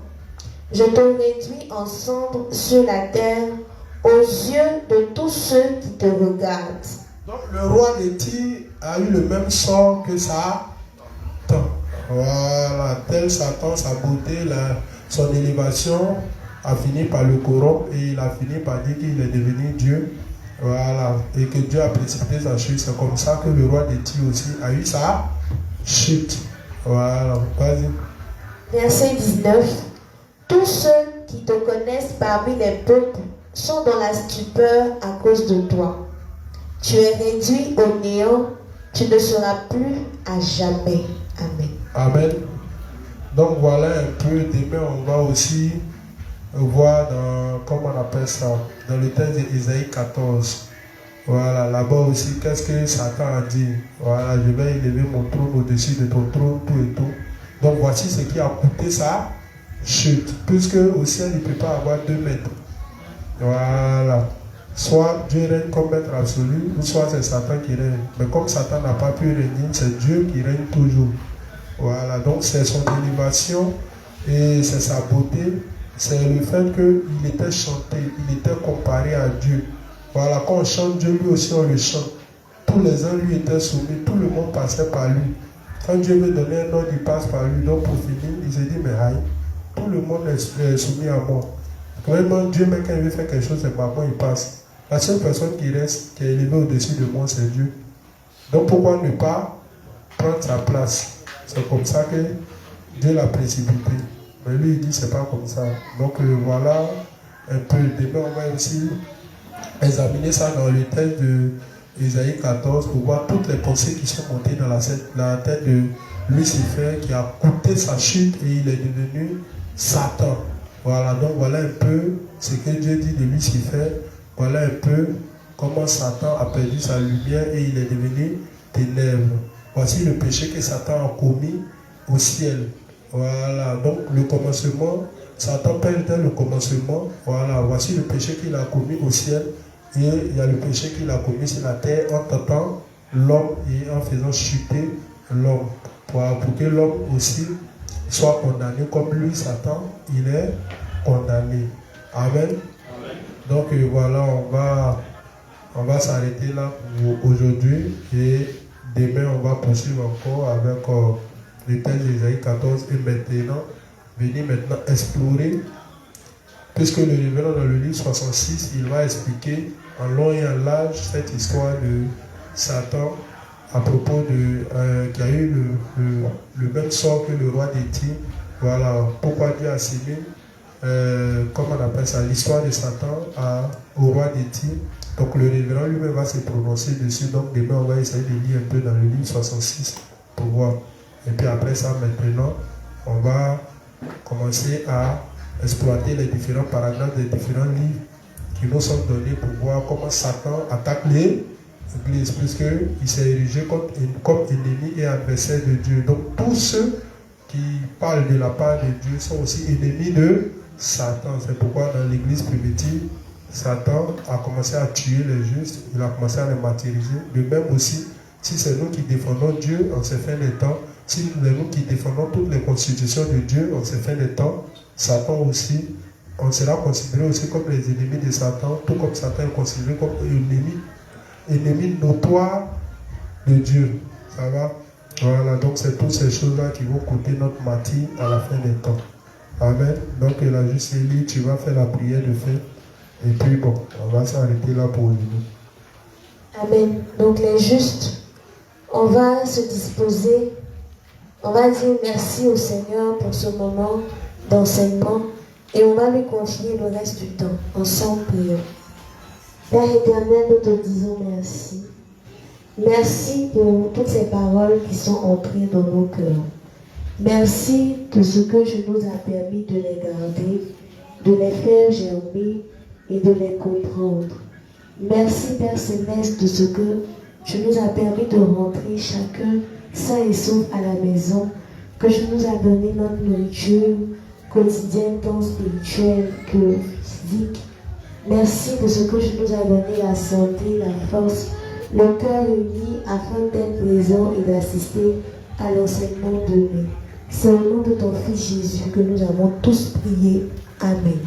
Je te réduis en cendres sur la terre aux yeux de tous ceux qui te regardent. Donc le roi de Tyr a eu le même sort que Satan. Voilà, tel Satan, sa beauté, son élévation a fini par le corrompre et il a fini par dire qu'il est devenu Dieu. Voilà, et que Dieu a précipité sa chute. C'est comme ça que le roi de Tyr aussi a eu sa chute. Voilà, vas-y. Verset 19. Tous ceux qui te connaissent parmi les peuples sont dans la stupeur à cause de toi. Tu es réduit au néant, tu ne seras plus à jamais. Amen. Amen. Donc voilà un peu, demain on va aussi voir dans, comment on appelle ça, dans le texte d'Ésaïe 14. Voilà, là-bas aussi, qu'est-ce que Satan a dit? Voilà, je vais élever mon trône au-dessus de ton trône, tout et tout. Donc voici ce qui a coûté sa chute, puisque au ciel il ne peut pas avoir 2 mètres. Voilà. Soit Dieu règne comme maître absolu, ou soit c'est Satan qui règne. Mais comme Satan n'a pas pu régner, c'est Dieu qui règne toujours. Voilà, donc c'est son élévation et c'est sa beauté. C'est le fait qu'il était chanté, il était comparé à Dieu. Voilà, quand on chante Dieu, lui aussi on le chante. Tous les uns lui étaient soumis, tout le monde passait par lui. Quand Dieu veut donner un ordre, il passe par lui. Donc pour finir, il se dit, mais aïe, tout le monde est soumis à moi. Vraiment, Dieu, même quand il veut faire quelque chose, c'est par moi, il passe. La seule personne qui reste, qui est élevée au-dessus de moi, c'est Dieu. Donc pourquoi ne pas prendre sa place? C'est comme ça que Dieu l'a précipité. Mais lui, il dit, c'est pas comme ça. Donc voilà un peu. Demain, on va aussi examiner ça dans le texte de Isaïe 14 pour voir toutes les pensées qui sont montées dans la tête de Lucifer, qui a coûté sa chute et il est devenu Satan. Voilà, donc voilà un peu ce que Dieu dit de Lucifer. Voilà un peu comment Satan a perdu sa lumière et il est devenu ténèbres. Voici le péché que Satan a commis au ciel. Voilà, donc le commencement, Satan perdait le commencement. Voilà, voici le péché qu'il a commis au ciel. Et il y a le péché qu'il a commis sur la terre en tentant l'homme et en faisant chuter l'homme. Pour que l'homme aussi soit condamné comme lui, Satan, il est condamné. Amen. Donc voilà, on va s'arrêter là pour aujourd'hui et demain on va poursuivre encore avec le texte d'Isaïe 14 et maintenant, venir maintenant explorer, puisque le révérend dans le livre 66, il va expliquer en long et en large cette histoire de Satan à propos de qui a eu le même sort que le roi d'Étyr. Voilà pourquoi Dieu a cédé, comment on appelle ça, l'histoire de Satan au roi d'Étyr. Donc le révérend lui-même va se prononcer dessus. Donc demain on va essayer de lire un peu dans le livre 66 pour voir. Et puis après ça, maintenant, on va commencer à exploiter les différents paragraphes des différents livres qui nous sont donnés pour voir comment Satan attaque l'Église, puisqu'il s'est érigé comme ennemi et adversaire de Dieu. Donc tous ceux qui parlent de la part de Dieu sont aussi ennemis de Satan. C'est pourquoi dans l'Église primitive, Satan a commencé à tuer les justes, il a commencé à les martyriser. De même aussi, si c'est nous qui défendons Dieu en ces fins des temps, si c'est nous qui défendons toutes les constitutions de Dieu en ces fins des temps, Satan aussi, on sera considéré aussi comme les ennemis de Satan, tout comme Satan est considéré comme ennemi notoire de Dieu. Ça va? Voilà, donc c'est toutes ces choses-là qui vont coûter notre martyre à la fin des temps. Amen. Donc la juste Élie, tu vas faire la prière de fin. Et puis bon, on va s'arrêter là pour aujourd'hui. Amen. Donc les justes, on va se disposer, on va dire merci au Seigneur pour ce moment d'enseignement et on va lui confier le reste du temps. Ensemble, prions. Père éternel, nous te disons merci. Merci pour toutes ces paroles qui sont entrées dans nos cœurs. Merci de ce que tu nous as permis de les garder, de les faire germer et de les comprendre. Merci Père Céleste de ce que tu nous as permis de rentrer chacun sain et sauf à la maison, que tu nous as donné notre nourriture quotidienne, tant spirituelle que physique. Merci de ce que tu nous as donné la santé, la force, le cœur uni afin d'être présent et d'assister à l'enseignement donné. C'est au nom de ton Fils Jésus que nous avons tous prié. Amen.